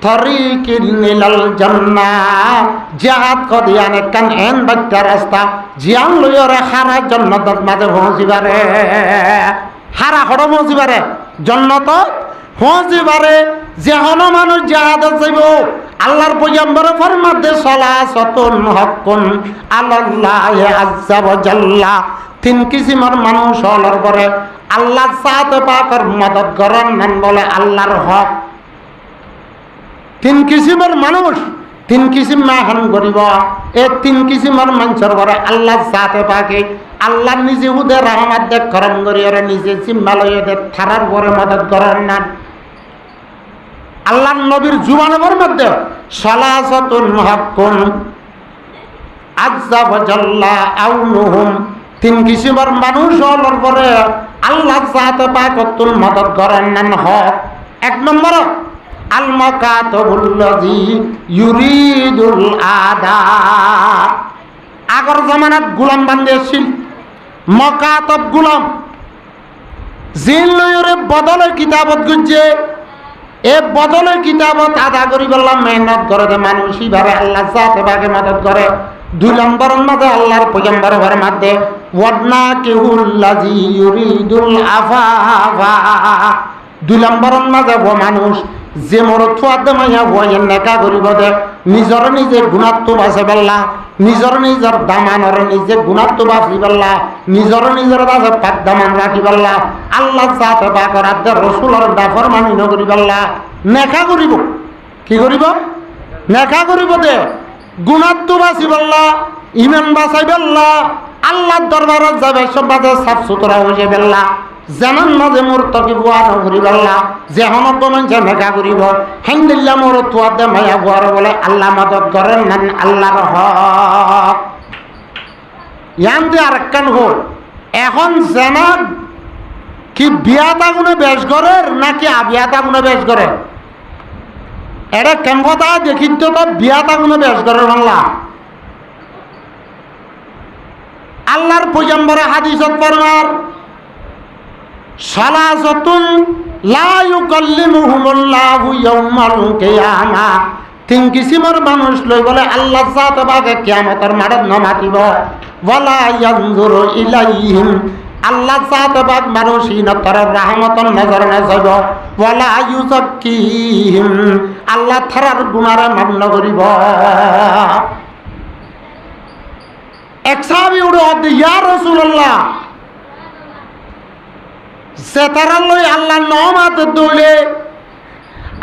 তরিকিল ইলাল জান্নাহ জিহাদ কদিয়ানে কান এন বাচ্চা রাস্তা জিয়ান লই ওরে হারা জান্নাতের মাঝে পৌঁছিবারে হারা হড় পৌঁছিবারে জান্নাত পৌঁছিবারে যেহন মানুষ জিহাদে যাইব আল্লাহর পয়গম্বর ফরমাতে সালাসাতুন হকুন আলাল্লাহি আযজা ওয়া জাল্লা তিন কিসিমের মানুষ হলর পরে আল্লাহ সাথে পাকের মদত করেন নাম বলে আল্লাহর হক তিন কিসিমের মানুষ তিন কিসিম মাহান করিব এই তিন কিসিমের মানুষের পরে আল্লাহ সাথে পাকে আল্লাহ নিজে হুদে রহমত দেখ করম করি ওরা নিজে জিম্মালয় দে থারার পরে মদত করেন না আল্লাহ নবীর জুবানের মধ্যে সালাসাতুন হকুন আযজা ওয়া জাল্লা আউনুহুম তিন কিসিমের মানুষ হওয়ার পরে আল্লাহ সাথে পাকতুল মদত করেন না হক এক নম্বর আল মাকাতুল্লাযী ইউরিদুল আদা আগর জামানাত গোলাম বান্ধিছিল মাকাতব গোলাম জিন লয়রে বদলে কিতাবত গুজে এ বদলে কিতাবত আদা করি বললাম মেহনত করে দে মানুষই ভাবে আল্লাহ সাথে পাকে মদত করে দুই নম্বরের মধ্যে আল্লাহর পয়গম্বরের মধ্যে ওয়াদনা কিহুল্লাযী ইউরিদুল আফাফা দুই নম্বরের মধ্যে ও মানুষ যে মোর থুয়াতে মাইয়া বয়ে নেকা করিব দে নিজর নিজে গুণাত্ম বাঁচে বেল্লা নিজর নিজের দামানর নিজে গুণাত্ম বাঁচি বেল্লা নিজর নিজের কাছে পাক দামান রাখি বেল্লা আল্লাহ সাথে পাকর আদে রসুলের দাফর মানি নকরি বেল্লা নেকা করিব কি করিব নেকা করিব দে গুণাত্ম বাঁচি বেল্লা ইমান বাঁচাই বেল্লা আল্লাহর দরবারত যাবে সব বাজে সাফ সুতরা হয়ে বেল্লা জানান মাঝে মোর তকি বুয়া নকরি বেল্লা যে হনক মানুষে নেকা করিব হেন্দিল্লা মোর তুয়াতে মায়া বুয়ার বলে আল্লাহ মদত করেন না আল্লাহর হক ইয়ান দিয়ে আরেকখান হল এখন জানা কি বিয়াত আগুনে বেশ করে নাকি আবিয়াত আগুনে বেশ করে এটা কেন কথা দেখি তো বিয়াত আগুনে বেশ করে বাংলা আল্লাহর পয়গম্বরে হাদিসত ফরমান সালাসাতুন লা ইউকাল্লিমুহুমুল্লাহু ইয়াউমাল কিয়ামাহ তিন কিসিমের মানুষ লই বলে আল্লাহ জাত বাগে কিয়ামতের মাঠে নমাতিব ওয়ালা ইয়ানজুরু ইলাইহিম আল্লাহ চাতে বাদ মানুষ ইনতর রাহমতন নজর নজব ওয়ালা ইউজাক্কিহিম আল্লাহ থারার গুনারে মান্য করিব। এক সাহাবী উঠে ইয়া রাসূলুল্লাহ সেতারা লই আল্লাহ নমাত দৌলে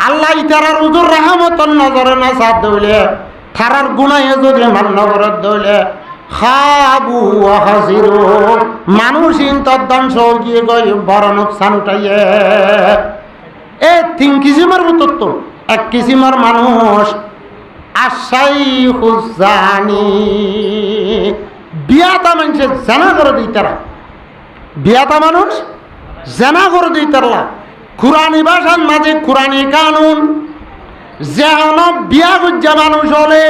আল্লাহ ইতারার উজুর রাহমতন নজরে না সাথ দৌলে থারার গুনাহে যদি মান্য করে দৌলে খাবু হাসিরু মানুষ ইন্তর ধ্বংস গিয়ে গই বড় নোকসান উঠাইয়ে। এ তিন কিসিমের উত্তর এক কিসিমের মানুষ আশাই হুজানি বিয়াতা মানুষের জানা করে দিই তারা বিয়াতা মানুষ জানা করে দিই তারা কুরআনি ভাষার মাঝে কুরআনি কানুন যে বিয়া গুজ্জা মানুষ হলে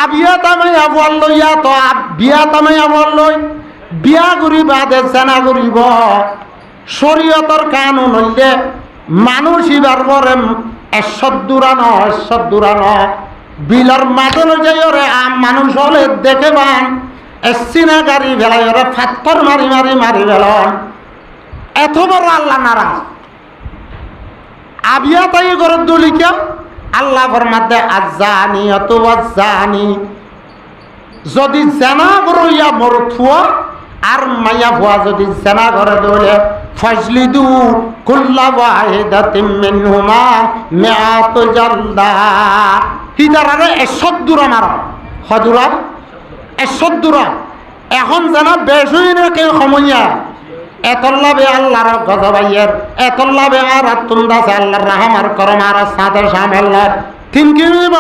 আবিয়া তামাই আবল লইয়া তো বিয়া তামাই আবল লই বিয়া করি বাদে জানা করিব শরীয়তর কানুন হইলে মানুষ ইবার পরে এশ্বর বিলর মাদল যাই ওরে মানুষ হলে দেখে বান এসিনা গাড়ি ভেলাই ওরে ফাত্তর মারি মারি মারি ভেলন এত বড় আল্লাহ নারাজ আবিয়া তাই করে দলিকা আল্লাহ ফরমাতে আজানি অতওয়াজানি যদি জানা করিয়া মরথুয়া আর মাইয়া ভুয়া যদি জানা করে দলে ফাজলিদু কুল্লা ওয়াহিদাতিন মিনহুমা মিআতু জালদা হিদারারে 100 দূর মার হদুরা 100 দূর এখন জানা বেশই না কেউ সময়া এতল্লাবে আল্লাহর গজবাইয়ের এতল্লাবে আর তুন্দাসে আল্লাহর রাহমার করমার সাথে শামিল্লার থিনকি নিব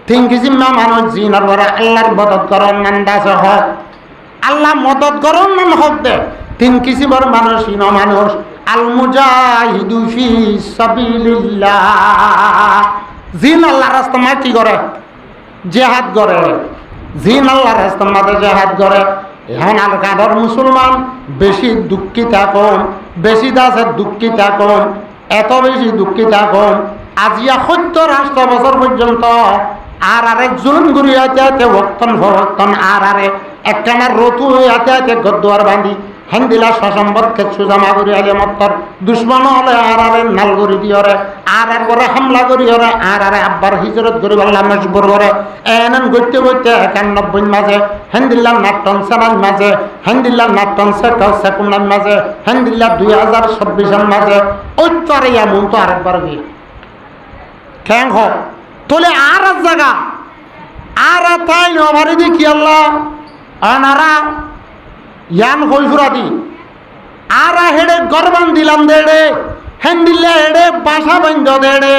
থিনকি জিম্মা মানুষ জিনার পরে আল্লাহর মদত করন নান্দাসে হক আল্লাহ মদত করন নান হক দে থিনকি জিবর মানুষ ইন মানুষ আল মুজাহিদু ফি সাবিলিল্লাহ জিন আল্লাহর রাস্তায় কি করে জিহাদ করে জিন আল্লাহর রাস্তায় জিহাদ করে। এখন আলকাডর মুসলমান বেশি দুঃখিতা কম বেশি দাসে দুঃখিতা কম এত বেশি দুঃখিতা কম আজিয়া 70 বছর পর্যন্ত আর জুলুম গুরি আতে ভক্তন ভক্তন আর একটানা রতু আতে গদ্দুয়ার বান্ধি হেন্দিলা সসম্বদকে সুজামা করি আলে মত্তর দুশ্মন হলে আর নাল করি দিয়রে আর করে হামলা করি হরে আর আব্বার হিজরত করি বললাম মজবুর করে এনন গইতে গইতে 91 মাঝে হেন্দিল্লা নাটন সেনান মাঝে হেন্দিল্লা নাটন সেকুন্ডান মাঝে হেন্দিল্লা 2026 মাঝে ওইটারে এমন তো আরেকবার গিয়ে খ্যাং হোক তোলে আর জায়গা আর তাই নবারি দেখি আল্লাহ আনারা ইয়ান হইফুরা দি আর হেডে গরবান দিলাম দেড়ে হ্যান্ডিলে হেডে বাসা বান্ধ দেড়ে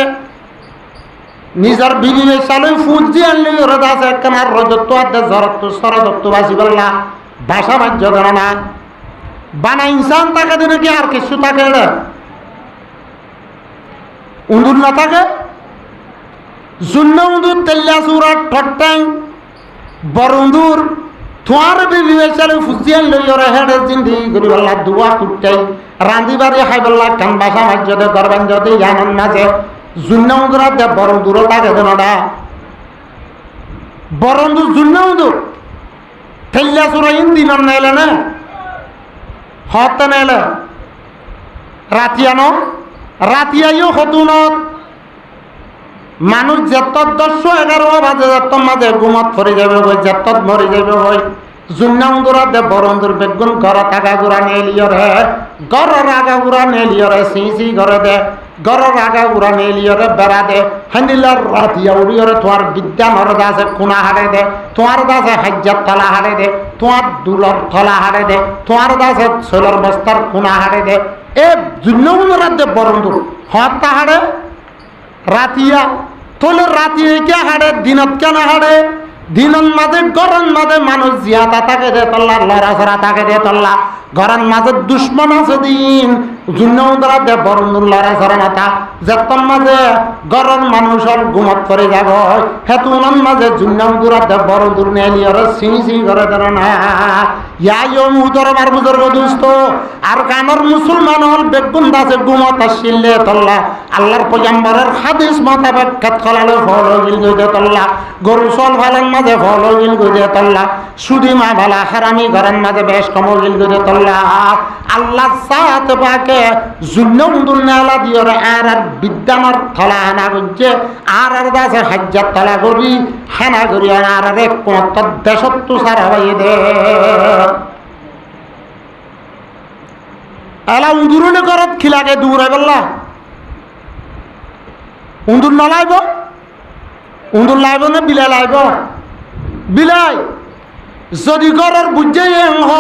নিজের বিলিয়ে চালু ফুজি আনলি ওরা দাস একখানার রজত্ব আদে জরত্ব সরদত্ব বাসি বললা বাসা বাহ্য দেন না বানা ইনসান তাকে দিনে কি আর কিছু থাকে রে উন্দুর না থাকে শূন্য উন্দুর তেল্লা সুরা ঠট্টাং বড় উন্দুর তোমার বিবেচারে ফুজিয়ান লই ওরে হেডে জিন্দি করি বললা দুয়া কুটটাই রাঁধিবারে খাই বললা কান বাসা মাঝে গরবান যদি জানান মাঝে শূন্য উন্দুরা দে বড় দূর লাগে দেনটা বড় উন্দুর শূন্য উন্দুর তেল্লা সুরা দিন নাইলে না হতে নাইলে রাতিয়ানো রাতিয়াইও হতুনত মানুষ যেত 10-11 বাজে যেত মাঝে ঘুমত ফরি যাবে বই যেত মরি যাবে বই জুন্না উন্দুরা দে বরন্দুর বেগুন ঘর টাকা গুড়া নেলিয়র হে ঘরের আগা গুড়া নেলিয়রে সি ঘরে দে ঘরের আগা গুড়া নেলিয়রে বেড়া দে হ্যান্ডিলার রাতিয়া উড়িয়রে তোমার বিদ্যা নরদা আছে খুনা হারে দে তোমার দাসে হাজ্জার তলা হারে দে তোমার দুলর তলা হারে দে তোমার দাসে ছোলর বস্তার খুনা হারে দে এ জুন্না উন্দুরা দে বরন্দুর হত্যা হারে রাতিয়া তোলে রাতি কে হাড়ে দিনত কেন হাড়ে দিনের মাঝে গরম মাঝে মানুষ জিয়াতা থাকে দে তল্লা লড়াছড়া থাকে দে তল্লা ঘরের মাঝে দুশ্মন আছে দিন জুন্নরা দে বরুন্দুর লড়া সর মাথা যেতন মাঝে গরম মানুষের ঘুমত করে যাব হেতুনার মাঝে জুন্নরা দে বরুন্দুর নেলিয়র সিং করে দেন না ইয়াইও মুদর মার বুজুর্গ দুস্ত আর কানর মুসলমান হল বেগুন দাসে ঘুমত আসিলে তল্লা আল্লাহর পয়গম্বরের হাদিস মোতাবেক খেত খলালে ফল গিল গইতে তল্লা গরু সল ভালেন মাঝে ফল গিল গইতে তল্লা সুদি মা ভালা হারামি ঘরের মাঝে বেশ কম গিল গইতে তল্লা আল্লাহ সাত পাকে জুন্নউন্দুল নেলা দিয়রে আর বিদ্যানর থলা হানা গজ্জে আর দাসে হাজ্জাত তলা করবি হানা করি আর এক কোত দেশত তুষার হয়ে দে এলা উন্দুরনে করত খিলাকে দূরে বললা উন্দুর নলাইব উন্দুর লাইব না বিলাই লাইব বিলাই যদি গরর বুঝে হ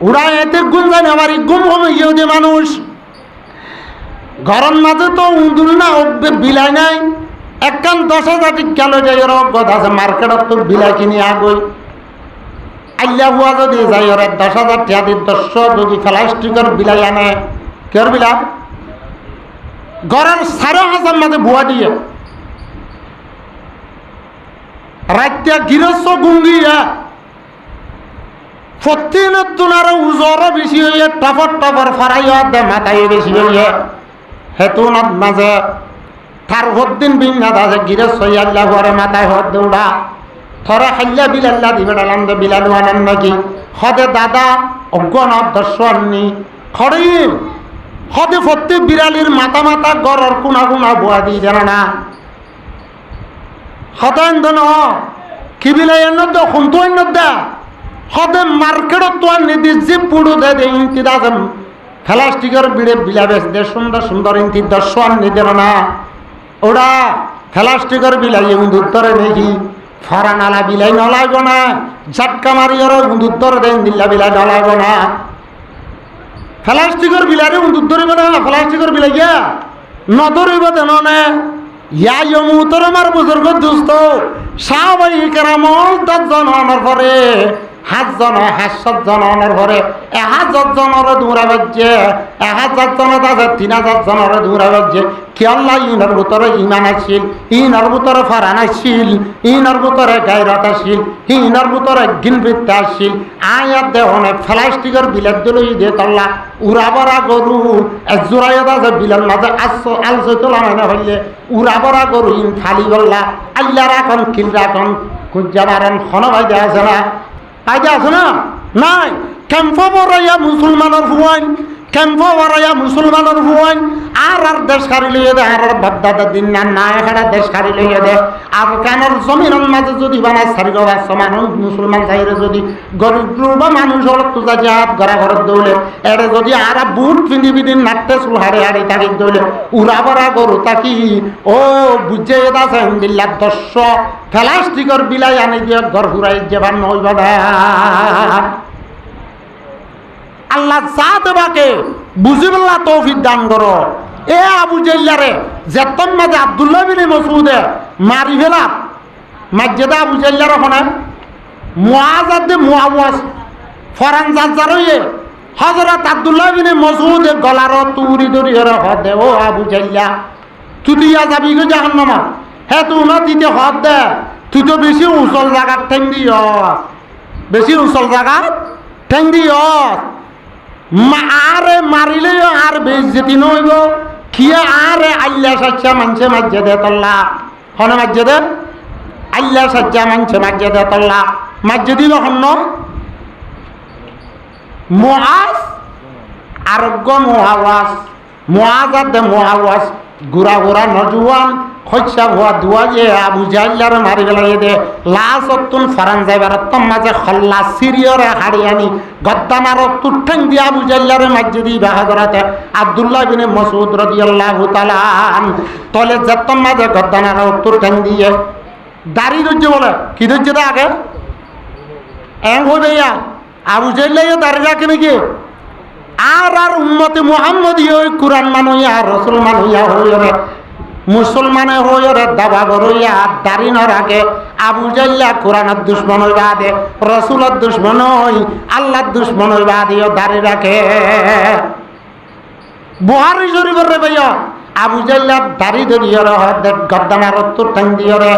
ওরা এতে গুণ জানে আমার গুম কমে গিয়েও যে মানুষ ঘরের মাঝে তো উন্দুর না বিলাই নাই একখান 10,000 গেল যাই ওর অজ্ঞত আছে মার্কেটত তো বিলাই কিনি আগই আল্লাহ হুয়া যদি যাই ওর 10,000 টাকা দিয়ে 10 যদি প্লাস্টিকের বিলাই আনে কের বিলাই ঘরের 5,500 মাঝে ভুয়া দিয়ে রাত্য়া গৃহস্থ গুঙ্গিয়া প্রতিদিনের তুলার উজরও বেশি হইয়া টপর ফরাইয়া দে মাথায় বেশি হইয়া হেতুনার মাঝে তার হদ্দিন বিন্যাদ আছে গৃহস্থ আল্লাহ ঘরে মাথায় হদ দৌড়া থরে হাল্লা বিলাল্লা দিবে ডালাম বিলালু আনেন নাকি হদে দাদা অজ্ঞান দর্শ আননি খড়ি হদে প্রত্যেক বিড়ালির মাথা মাথা গড়র কোনা কোনা বোয়া দিয়ে জানা না হতেন ধন কি বিলাই এনে শুনতো এনে দে হদে মার্কেটত তো নিদি যে পুড়ো দে দে ইন্তি দাম প্লাস্টিকের বিড়ে বিলা বেশ দে সুন্দর সুন্দর ইন্তি 10 আনি দেন না ওরা প্লাস্টিকের বিলাই উন্দুত্তরে দেখি ফরানালা বিলাই নলাইব না ঝাটকা মারি ওরা উন্দুত্তর দেন দিল্লা বিলাই নলাইব না প্লাস্টিকের বিলারে উন্দুর ধরিব না প্লাস্টিকের বিলাই গিয়া নধরিব দেন না ইয়া মুতর আমার বুজুর্গ দুস্ত সাহাবাই কেরামল 10 জন হওয়ার পরে 7 জন 700 জন হওয়ার পরে 1000 জনের দূরা বাজছে 1000 জনের আছে 3000 জনের দূরা বাজছে কি আল্লাহ ইনার ভিতরে ইমান আসিল ইনার ভিতরে ফারান আসিল ইনার ভিতরে গায়রত আসিল ইনার ভিতরে গিনবৃত্তি আসিল আয়াত দেহনে প্লাস্টিকের বিলাত দিল দে তল্লা উড়াবরা গরু জোড়াইত আছে বিলার মাঝে আলসে তোলা মানে হইলে উড়াবরা গরু ইন খালি গল্লা আল্লাহ রাখন কিল রাখন কুজাবারন খন ভাইজা আছে না ভাইজা আছে না নাই ক্যাম্প বড়াইয়া মুসলমানের হুয়াইন ক্যাম্প বড়াইয়া মুসলমানের হুয়াইন আর দেশ খারি লইয়া দে আর বাপদাদার দিন না এখানে দেশ খারি লইয়া দে আফগানের জমিনের মাঝে যদি বানায় 400 মানুষ মুসলমান চাইরে যদি গরিব বা মানুষ হল তুজা জাত গড়া ঘরত দৌলে এরে যদি আর বুট পিন্ধি পিন্ধি নাটতে চুল হাড়ে হাড়ে তাকে দৌলে উড়া বড়া গরু তাকি ও বুঝে এটা আছে দিল্লা 10 প্লাস্টিকের বিলাই আনি দিয়ে ঘর ঘুরাই যেবার নইবা আল্লাহ জাত বাকে বুঝিবল্লা তৌফিক দান করো এ আবু জাইল্লারে যেতন মাঝে আব্দুল্লাহ বিন মাসউদে মারি ফেলা মাজ্জেদা আবু জাইল্লার ওখানে মুআজাদে মুআওয়াজ ফরান জাজারয়ে হযরত আব্দুল্লাহ বিন মাসউদে গলার তুরি দরি হরে হদে ও আবু জাইল্লা তুই দিয়া যাবি গো জাহান্নামা হে তুই না দিতে হদ দে তুই তো বেশি উসল জায়গা ঠেং দিও বেশি উসল জায়গা ঠেং দিও আরে মারিলে আর বেইজ্জতি নইব কি আরে আল্লাহ সাচ্চা মানছে মাজ্জে দে তল্লা হন মাজ্জে দে আল্লাহ সাচ্চা মানছে মাজ্জে দে তল্লা মাজ্জে দিল হন মুআজ আরোগ্য মুআওয়াজ মুআজাদ দে মুআওয়াজ গুরা গুরা নজওয়ান খইসা ভুয়া দুয়া যে আবু জাইল্লার মারি গেলাই দে লাসতুন ফারান যাইবার মাঝে খল্লা সিরিয়রে হাড়িয়ানি গদ্দানার তুঠেং দিয়া আবু জাইল্লার মসজিদি বাহাদরাতে আব্দুল্লাহ বিন মাসউদ রাদিয়াল্লাহু তাআলা তলে যত্তম মাঝে গদ্দানার তুঠেং দিয়ে দাড়ি দজ্জে বলে কি দজ্জে দা আগে এং হইয়া আবু জাইল্লাই দাড়ি রাখে নাকি আর উম্মতে মুহাম্মদী ওই কুরআন মানুইয়া রাসূল মানুইয়া হইরে মুসলমানে হইরে দাবা গরইয়া দাড়ি ন রাখে আবু জাইল্লা কোরআনের দুশ্মন হইবা দে রাসূলের দুশ্মন হই আল্লাহর দুশ্মন হইবা দিও দাড়ি রাখে বুহারি শরীফের রে ভাইয়া আবু জাল্লার দাড়ি ধরিয়রে দেখ গদ্দানার তোর ঠ্যাং দিয়রে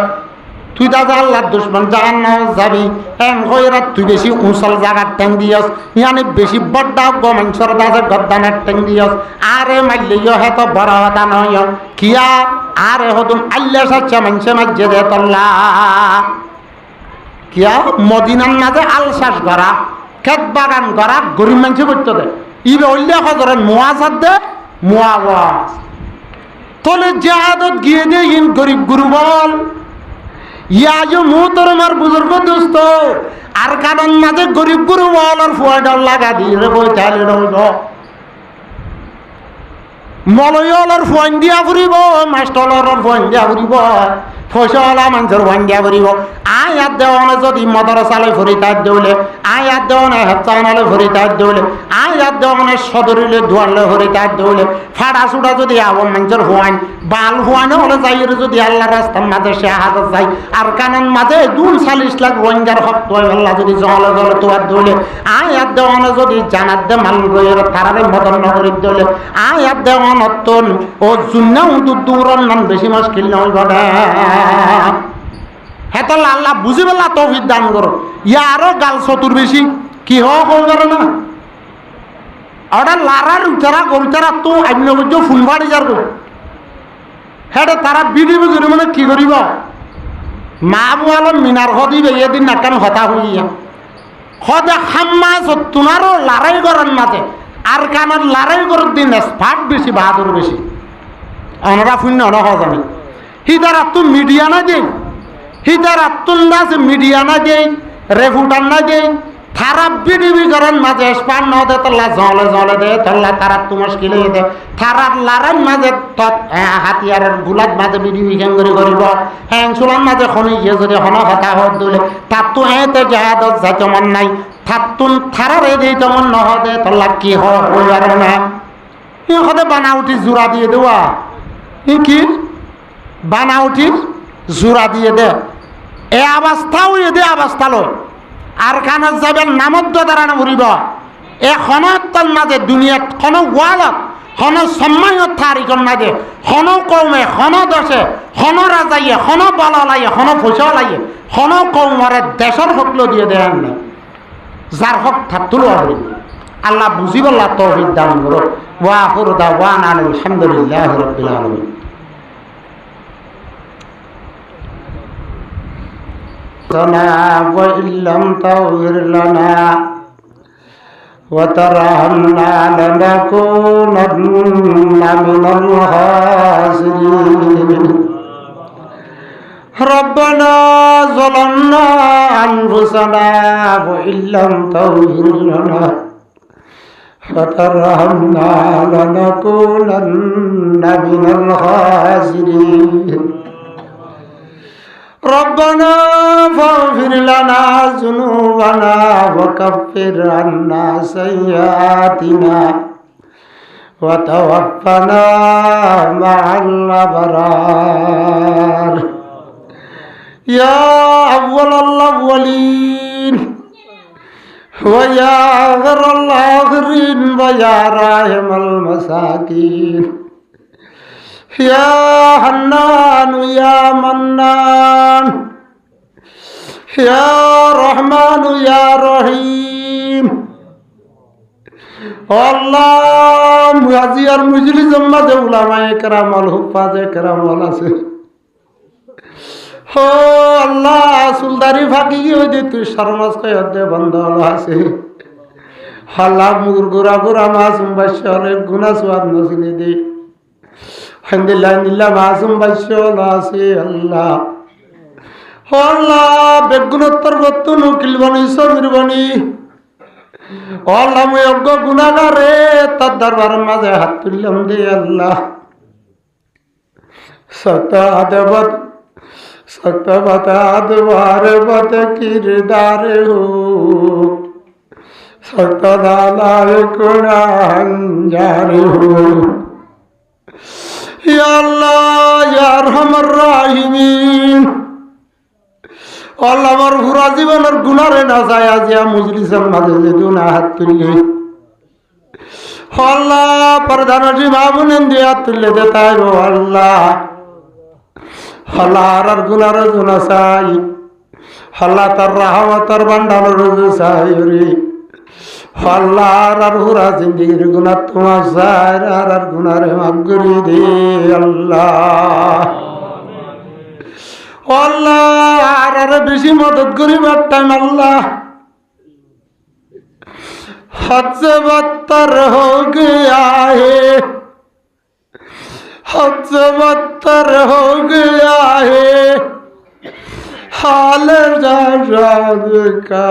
তুই দাদা আল্লাহর দুশ্মন জাহান যাবি এম হইরা তুই বেশি উঁচল জায়গার ঠ্যাং দিয়স ইয়ানি বেশি বড্ডা গমেন্সর দাসের গদ্দানের ঠ্যাং দিয়স আরে মারলিও হে তো বড় হতা নয় কিয়া আরে হতুন আল্লাহ সাচ্চা মানুষে মাঝে দে তল্লা কিয়া মদিনার মাঝে আলশ্বাস করা খেত বাগান করা গরিব মানুষ করতে দে ইবে উল্লেখ করে মোয়াজাদ দে মোয়াওয়াজ তোলে জাহাদত গিয়ে দে ইন গরিব গুরু বল ইয়া যে মুহতরমার বুজুর্গ দোস্ত আর কারণ মাঝে গরিব গুরু বল আর ফুয়াডাল লাগা দিয়ে রে বই তাহলে রইব মলয়লর ফোন দিয়া ফুরিব মাস্টলর ফোন দিয়া ফুরিব ফসলা মানুষের ফোন দিয়া ফুরিব আয়াত দেওয়ানে যদি মদরসালে ফুরি তার দৌলে আয়াত দেওয়ানে হেফচানালে ফুরি তার দৌলে আয়াত দেওয়ানে সদরিলে ধোয়ালে ফুরি তার দৌলে ফাড়া সুড়া যদি আবন মানুষের ফোন বাল ফোয়ানে হলে যাই যদি আল্লাহ রাস্তার মাঝে সে হাজার যাই আর কানন মাঝে 40 লাখ রোহিঙ্গার হক আল্লাহ যদি জলে জলে তোয়ার দৌলে আয়াত দেওয়ানে যদি জানাত দে মাল রয়ের তারারে মদন নগরীর দৌলে আয়াত দেওয়ান অত্যন ও জুন্নাও দূরন নাম বেশি মুশকিল নয় ঘটে হেতল আল্লাহ বুঝি পেলা তৌফিক দান করো ইয়ারও গাল চতুর বেশি কি হই পারে না ওটা লারার উচারা গরুচারা তো অন্য বুঝো ফোন বাড়ি যার হেটে তারা বিড়ি বুঝি মানে কি করিব মা বুয়ালো মিনার হদিবে এদিন নাকান হতা হইয়া হদে হাম্মা সত্তুনারও লড়াই করার মাঝে আর কানের লড়াই করার দিন স্পাট বেশি বাহাদুর বেশি অনরা শূন্য অনহ জানি হিদার আত্ম মিডিয়া না দেই হিদার আত্মন্দাজ মিডিয়া না দেই রেফুটার না দেই থারা বিডিবি করার মাঝে স্পাট ন দে তল্লা জলে জলে দে তল্লা তারা তো মুশকিল হয়ে দে থারার লড়াইয়ের মাঝে হাতিয়ারের গুলাত মাঝে বিডিবি কেঙ্গরি করিব হ্যাং চুলার মাঝে খনি গিয়ে যদি হন হতা হত দিলে তার তো এতে জাহাদত যাইতে মন নাই থাতুন থারার এই দিই তেমন নহ দে তল্লা কি হইবার না ই হদে বানাউটি জোড়া দিয়ে দেওয়া ই কি বানাউটি জোড়া দিয়ে দে এ অবস্থাও দে অবস্থা লয় আর কানত যাবেন নামদ্দ দ্বারা ঘুরিব এ খনত্তর মাঝে দুনিয়াত খন ওয়ালত খন সম্মানত তারিখর মাঝে খন কৌমে খন দশে খন রাজাইয়ে খন বলাইয়ে খন ফসল লাইয়ে খন কৌমরে দেশের হকল দিয়ে দেন নাই যার হক থাকতুল আল্লাহ বুঝিবল্লা তৌফিক দান করো ওয়া আখিরু দাওয়ানা আলহামদুলিল্লাহি রাব্বিল আলামিন وإن لم تغفر لنا وترحمنا لنكونن من الخاسرين ربنا ظلمنا أنفسنا وإن لم تغفر لنا وترحمنا لنكونن من الخاسرين ربنا فاغفر لنا ذنوبنا وكفر عنا سيئاتنا وتوفنا مع الأبرار يا أول الأولين ويا آخر الآخرين ويا راحم المساكين يا حنان يا منان يا رحمن يا رحيم الله মুয়াজ্জির মুজলিস উম্মত উলামায়ে কেরাম আল হুফাজে কেরাম আল আছে ও আল্লাহ সুলদারি ফাকি হইতে তুই শরমাস কয় দে বন্ধ হলো আছে আল্লাহ মুগুর গুরা গুরা মাসুম বাশারে গুনাহ সুয়াদ নসিনে দে আলহামদুলিল্লাহ মাসুম বাশাল আছে আল্লাহ আল্লাহ বেগুনোত্তর বর্তন উকিল বনি সমীর বনি আল্লাহ মই অজ্ঞ গুনাহগারে তার দরবারের মাঝে হাত তুললাম দে আল্লাহ সতাদবত সতবতাদবার বত কিরদারে হো সতদালায় কুনাঞ্জারে হো ইয়া আল্লাহ ইয়া আরহামার রাহিমিন আল্লাহ আমার পুরা জীবনের গুনারে না যায় আজিয়া মজলিসের মাঝে যে গুনাহ হাত তুললে আল্লাহ প্রধানজি বাবুনেন দিয়া তুলে দে তাই আল্লাহ আল্লাহ আর গুনার গুনা চাই আল্লাহ তার রাহমতের ভান্ডারের রুজু চাই রে আল্লাহ আর হুরা জিন্দিগির গুনা তোমার চাই আর গুনারে মাফ করে দে আল্লাহ আল্লাহ আর বেশি মদত করিবার টাইম আল্লাহ हद से बदतर हो गया है हद से बदतर हो गया है हाल जाद का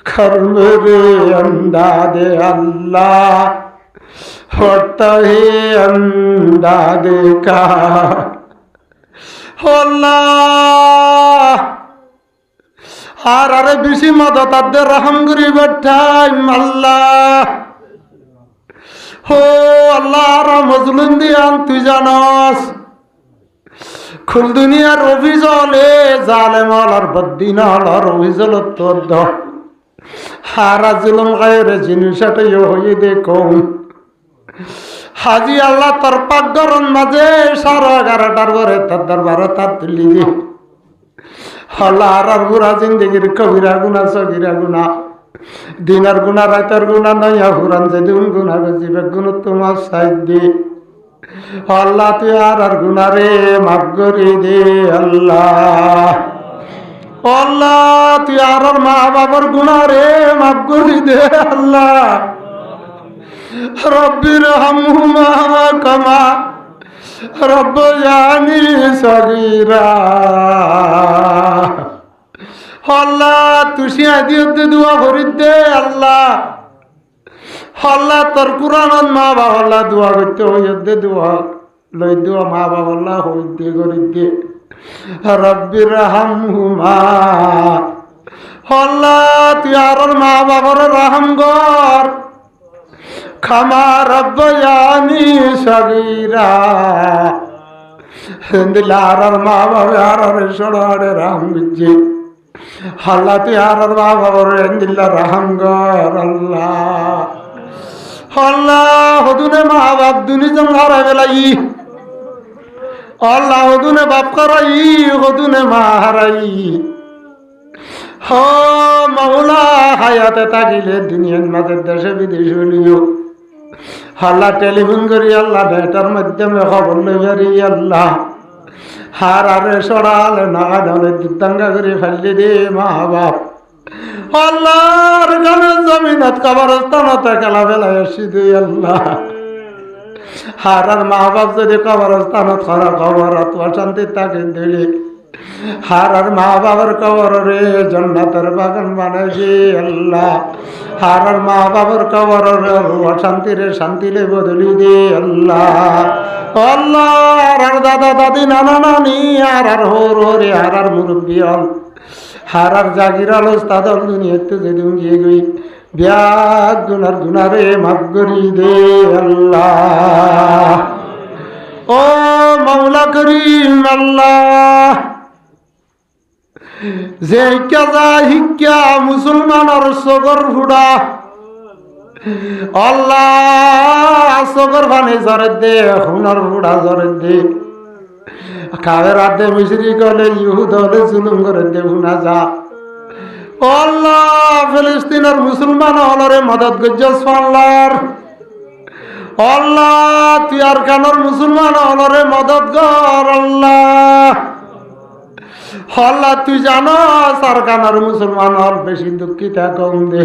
कर मेरे अंदाज अल्लाह होता है अंदाज का अल्लाह আর আরে বেশি মদত আদের রহম করিবার টাইম আল্লাহ হো আল্লাহ আর মজলুম দিয়ান তুই জানস খুল দুনিয়ার অভিজলে জালেম আলার বদ্দিন আলার অভিজল তোর দ হারা জুলুম গায়রে জিনিসটাই হয়ে দেখো হাজি আল্লাহ তোর পাকগরন মাঝে 11:30টার পরে তার দরবারে তার তুলি দি আল্লাহ আর পুরা জিন্দগির কবিরা গুনা সগিরা গুনা দিনার গুনা রাতের গুনা নয়া ফুরান যে দিন গুনা বেজিবে গুণ তোমার সাইড দি আল্লাহ তুই আর গুনা রে মাফ করে দে আল্লাহ আল্লাহ তুই আর মা বাবার গুনা রে মাফ করে দে আল্লাহ রব্বির হামহুমা কামা রব্বায়ানি সগীরা আল্লাহ তুই আদিতে দোয়া করি দে আল্লাহ আল্লাহ তোর কুরআন মা বাবা আল্লাহ দোয়া করতে হইতে দোয়া লই দোয়া মা বাবা আল্লাহ হইতে করি দে রব্বির হামহুমা আল্লাহ তুই আর মা বাবার রহম কর ক্ষমা রব্বায়ানি সগীরা দিলার মা বাবা আর সড়ারে রাম জি আল্লাহ তুই আর মা বাবার দিল্লা রহম কর আল্লাহ আল্লাহ হদুনে মা বাপ দুনি জং হারাই বেলাই আল্লাহ হদুনে বাপ করাই হদুনে মা হারাই হ মাওলা হায়াতে থাকিলে দুনিয়ার মাঝে দেশে বিদেশে হলিও আল্লাহ টেলিফোন করি আল্লাহ নেটার মাধ্যমে খবর লইবারি আল্লাহ হার আরে সরালে না ধরে দিতাঙ্গা করে ফেললি দে মা বাপ আল্লাহর গানের জমিনত কবরস্থানত খেলা ফেলায় আসি দে আল্লাহ হার আর মা বাপ যদি কবরস্থানত খরা খবর অশান্তি তাকে দিলে হার আর মা বাবার কবর রে জান্নাতের বাগান বানাইছি আল্লাহ হার আর মা বাবার কবর অশান্তি রে শান্তি রে বদলি দে আল্লাহ আল্লাহ আর দাদা দাদি নানা নানি আর হোর হরে হার আর মুরব্বী হল হার আর জাগির আল ওস্তাদ হল দুনিয়াতে যেদিন গিয়ে গই ব্যাগ গুনার গুনারে মাফ করি দে আল্লাহ ও মাওলা করিম আল্লাহ যে শিক্ষা মুসলমানের সগর ফুড়া আল্লাহ সগর ফানি জরে দে হুনার ফুড়া জরে দে খাবের আদে মিশরি গলে ইহুদ হলে জুলুম করে দে হুনা যা আল্লাহ ফিলিস্তিনের মুসলমান হলরে মদত গজ্জস পাল্লার আল্লাহ তুই আর কানর মুসলমান হলরে মদত কর আল্লাহ আল্লাহ তুই জানো সরকার মুসলমান হল বেশি দুঃখিত কম দে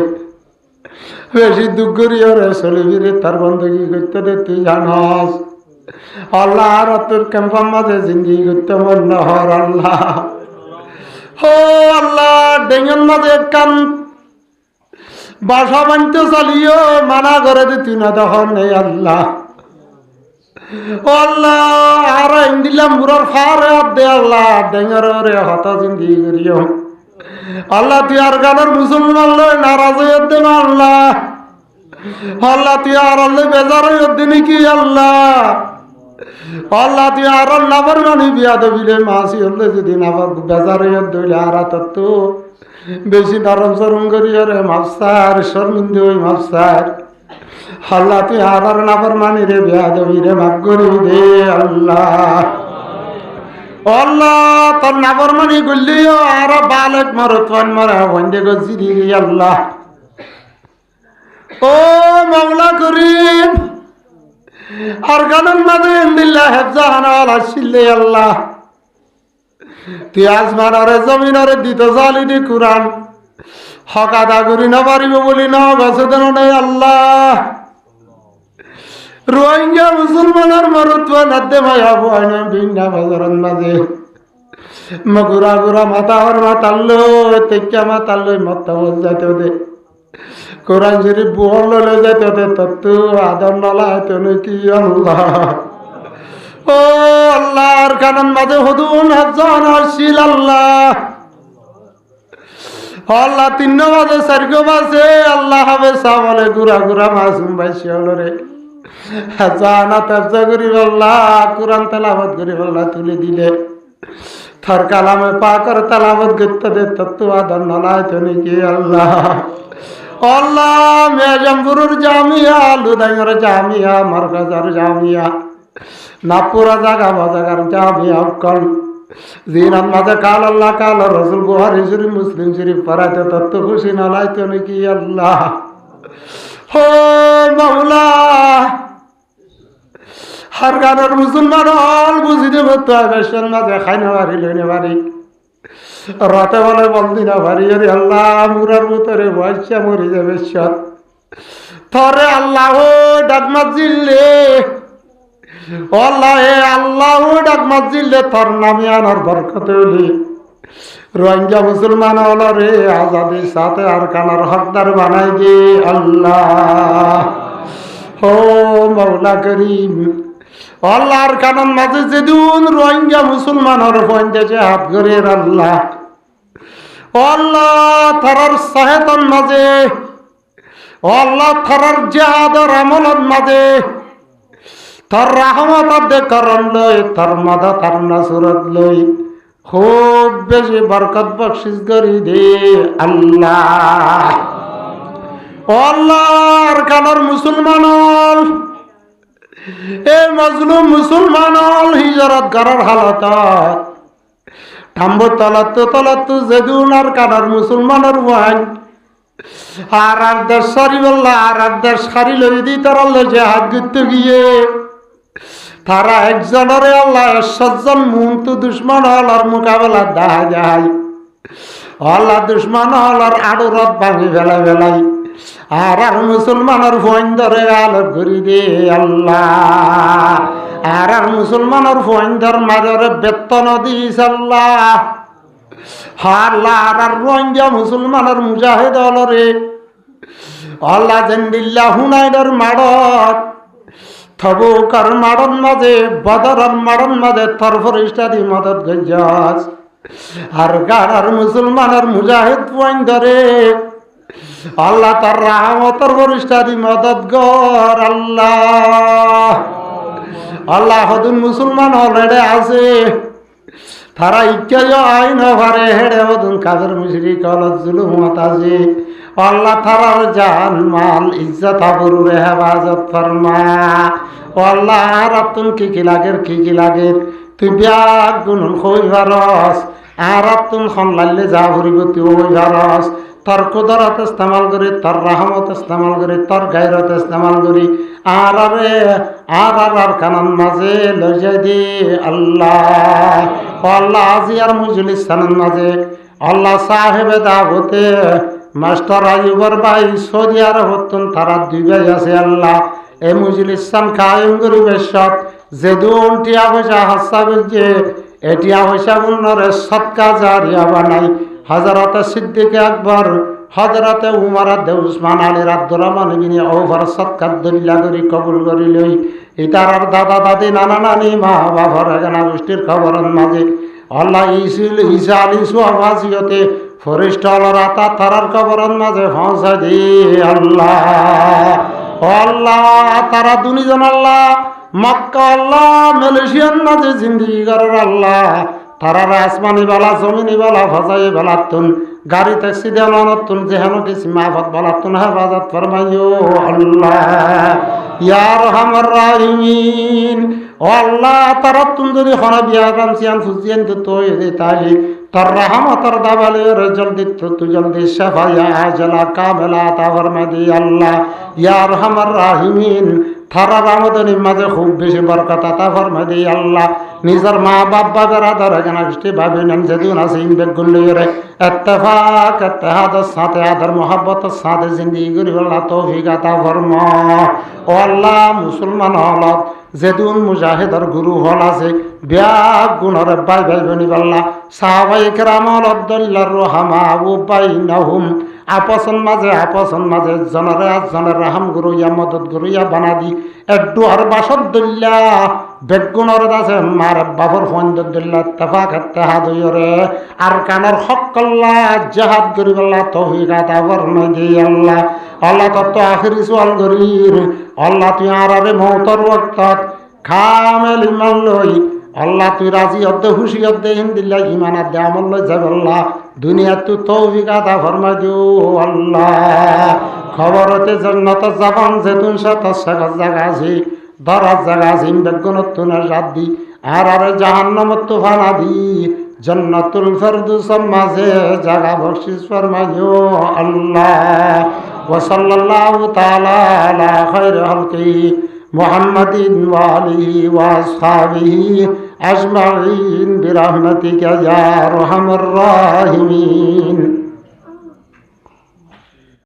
বেশি দুঃখ করিও রে চলিবি রে তার বন্ধকি করতে রে তুই জানস আল্লাহ আর তোর ক্যাম্পার মাঝে জিন্দগি করতে মন নহর আল্লাহ ও আল্লাহ ডেঙ্গন মাঝে কান বাসা বানতে চালিও মানা করে দে তুই না তখন নেই আল্লাহ আল্লাহ আর দিলাম বুড়ার ফারে দে আল্লাহ ডেঙ্গার রে হতা জিন্দি করিও আল্লাহ তুই আর গানের মুসলমান লয় নারাজ হয়ে দে আল্লাহ আল্লাহ তুই আর আল্লাহ বেজার হয়ে দে নাকি আল্লাহ আল্লাহ তুই আর নাবার মানি বিয়া দেবিলে মাসি হলে যদি নাবার বেজার হয়ে দিলে আর তো বেশি নরম চরম করি রে মাফসার, শর্মিন্দে ওই মাফসার। আল্লাহ তুই আবার নাফর মানি রে বেয়াদবি রে মাফ করি দে আল্লাহ। আল্লাহ তোর নাফর মানি করলিও আর বালক মরতওয়ান মরা বন্দে গজি রে আল্লাহ। ও মাওলা করিম, আর গানের মাঝে ইন্দিল্লাহ হেফজাহানা আসিলে আল্লাহ তুই আসমানরে জমিনরে দিত জালিনি কুরআন হক আদা করি না পারিব বলি না গছে দেন নাই আল্লাহ। রোহিঙ্গা মুসলমানের মরুত্বা নাদ্দে মায়া বয়ন বিন্না বাজারন মাঝে মগুরা গুরা মাথা হর মাতাল্লো তেক্কা মাতাল্লো মত্তা বল যাইতে দে কোরআন শরীফ বুহর ললে যাইতে দে তত্তু আদর নলা হইতে কি আল্লাহ। ও আল্লাহর কানন মাঝে হুদুন হাফজান আসিল আল্লাহ। আল্লাহ তিন বাজে চারগো বাজে আল্লাহ হবে সাবলে গুড়া গুড়া মাসুম বাইশি হলো রে জানা তাবজা করি বললা কুরআন তেলাওয়াত করি বললা তুলে দিলে থর কালামে পাকর তেলাওয়াত করতে দে তত্ত্ব আদর নলায় তো নাকি আল্লাহ। আল্লাহ মেজমপুরের জামিয়া লুদাইর জামিয়া মারকাজার জামিয়া নাপুরা জাগা বাজাগার জামিয়া কল জিনাত মাঝে কাল আল্লাহ কাল রসুল বুহারি শরীফ মুসলিম শরীফ পড়াইতে তত্ত্ব খুশি নলাইতো নাকি আল্লাহ। হো মাওলা হার গানের মুসলমান হল বুঝি দেব তো বেশন মাঝে খাইনে বাড়ি লইনে বাড়ি রাতে বলে বলদি না বাড়ি যদি আল্লাহ মুরার ভিতরে বয়সা মরি যাবে সৎ থরে আল্লাহ ডাকমাত জিল্লে আল্লাহ হে আল্লাহ ডাকমাত জিল্লে তোর নামে আনার বরকত হইলি রোহিঙ্গা মুসলমান হল রে আজাদির সাথে আর কানার হকদার বানাই দে আল্লাহ। ও মাওলা করিম আল্লাহর কানন মাঝে যেদিন রোহিঙ্গা মুসলমানের পয়েন্টে হাত করে আল্লাহ আল্লাহ তারার সাহেতন মাঝে আল্লাহ তারার জাহাদর আমলের মাঝে তার রাহমত দেখরণ লই তার মাদা তার নাসরত লই খুব বেশি বরকত বখশিস করি দে আল্লাহ। আল্লাহর কানর মুসলমান এ মজলুম মুসলমান হিজরত করার হালত টাম্বু তলাত্তু যেদুন আর কানার মুসলমানের ওয়ান আর দেশ সারি বললা আর দেশ সারি লই দি তারা লইছে হাত করতে গিয়ে তারা একজনের আল্লাহ 100 জন মুন্তু দুশ্মন হলার মোকাবেলা দেখা যায় আল্লাহ দুশ্মন হলার আড়ুরত ভাঙি ফেলাই আর মুসলমানের ফোন ধরে আলোক ঘুরি দে আল্লাহ। আর মুসলমানের ফোন ধর মাঝরে বেতন দিস আল্লাহ। আল্লাহ আর রোহিঙ্গা মুসলমানের মুজাহিদ হলরে আল্লাহ জেন্দিল্লা হুনাইনের মাড়ত থবুকার মাড়ন মাঝে বদরের মাড়ন মাঝে থরফরিস্তাদি মদত গজ্জাস আর গাড়ার মুসলমানের মুজাহিদ ফোন ধরে আল্লাহ তার রাহমতের বরিষ্ঠাদি মদত গর আল্লাহ। আল্লাহ হদুন মুসলমান অলরেডি আছে তারা ইচ্ছা আইন পারে হেডে হদুন কাজের মুশরিক অলদ জুলুমত আছে আল্লাহ তারার জান মাল ইজ্জত আবরুরে হেফাজত ফরমা। আল্লাহ রাতুন কি লাগে তুই ব্যাগ গুনুন কই ভারস আর রাতুন খনলাইলে যা ভরিব তুই ওই ভারস তোর কুদরত ইস্তেমাল করি তোর রহমত ইস্তেমাল করি তোর গায়রত ইস্তেমাল করি আর কানান মাঝে লই যাই দি আল্লাহ। আল্লাহ আজি আর মুজলিস সানান মাঝে আল্লাহ সাহেবে দাবতে মাস্টার আইয়ুবর ভাই সৌদি আরব তারা 2 ভাই আছে আল্লাহ এই মুজলিস সান কায়েম করি বেশত যেদুন টিয়া পয়সা হাসাবে যে এটিয়া পয়সা উন্নরে সৎকা জারিয়া বানাই হযরতে সিদ্দিক আকবর হযরতে উমর উসমান আলী আব্দুর রহমান বিন আওফর সৎকার দলিলা করি কবুল করি লই ইতার দাদা দাদি নানা নানি মা বাবার গানা গোষ্ঠীর খবরের মাঝে আল্লাহ ঈসা আলী সুহাফাজিয়তে ফরিস্টলর আতা তারার খবরের মাঝে পৌঁছা দি আল্লাহ। আল্লাহ তারা দুনিজন আল্লাহ মক্কা আল্লাহ মালয়েশিয়ার মাঝে জিন্দিগি করার আল্লাহ তারারা আসমানি বালা জমিনি বালা ফজাই বালাতুন গাড়ি ট্যাক্সি দেওয়ানতুন যেহেন কিছু মাফত বালাতুন হেফাজত ফরমাইও আল্লাহ ইয়া আরহামার রাহিমিন। ও আল্লাহ তারা তুমি যদি খানা বিয়া রামসিয়ান ফুজিয়ান তো তাইলি তার রহমতর দাবালের জলদি তু জলদি শাফায়া আজলা কামেলা তা ফরমাই দি আল্লাহ ইয়া আরহামার রাহিমিন। থারার আমদানি মাঝে খুব বেশি বরকত আতা ফরমাই দি আল্লাহ। নিজের মা বাবা বেরাদার এখানে গোষ্ঠী ভাবি নেন যেদিন আছে ইনবেক গুল্লিরে ইত্তেফাক ইত্তেহাদের সাথে আদর মোহাব্বতের সাথে জিন্দিগি করি আল্লাহ তৌফিক আতা ফরমা। ও আল্লাহ মুসলমান হলত যেদিন মুজাহিদর গুরু হল আছে ব্যাগ গুণরে বাই বাই বনি পাল্লা সাহাবাই কেরাম আব্দুল্লাহর রহমা ও বাইনাহুম আপসন মাঝে জনের রাহাম গুরুইয়া মদত গুরুইয়া বানা দি একটু আর বাসত দল্লা বেগুণর আছে মার বাবর ফন্দুল্লাহ তেফাক তেহাদরে আর কানের হকল্লা জাহাদ গরিবাল্লাহ তৌফিক আতা ফরমাই দি আল্লাহ। আল্লাহ তত আখিরি সওয়াল গরির আল্লাহ তুই আরারে মওতর ওয়াক্তত কামেল ইমান লই আল্লাহ তুই রাজি হতে খুশি হতে হিন্দিল্লাহ ইমান আদে আমল লই যাব আল্লাহ দুনিয়া তুই তৌফিক আতা ফরমাই দিও আল্লাহ। খবরতে জান্নাত জাবান যেতুন সাত জায়গা আছে দরাজ জায়গা আছে বেগুনতুনের রাত দি আর আরে জাহান্নামত তুফানা দি জান্নাতুল ফিরদৌস মাঝে জায়গা বখশিশ ফরমাইও আল্লাহ। ওয়া সাল্লাল্লাহু তাআলা আলা খায়রি খালকি মুহাম্মাদিন ওয়া আলিহি ওয়া আসহাবিহি আজমাইন বিরহমাতিকা ইয়া আরহামার রাহিমিন।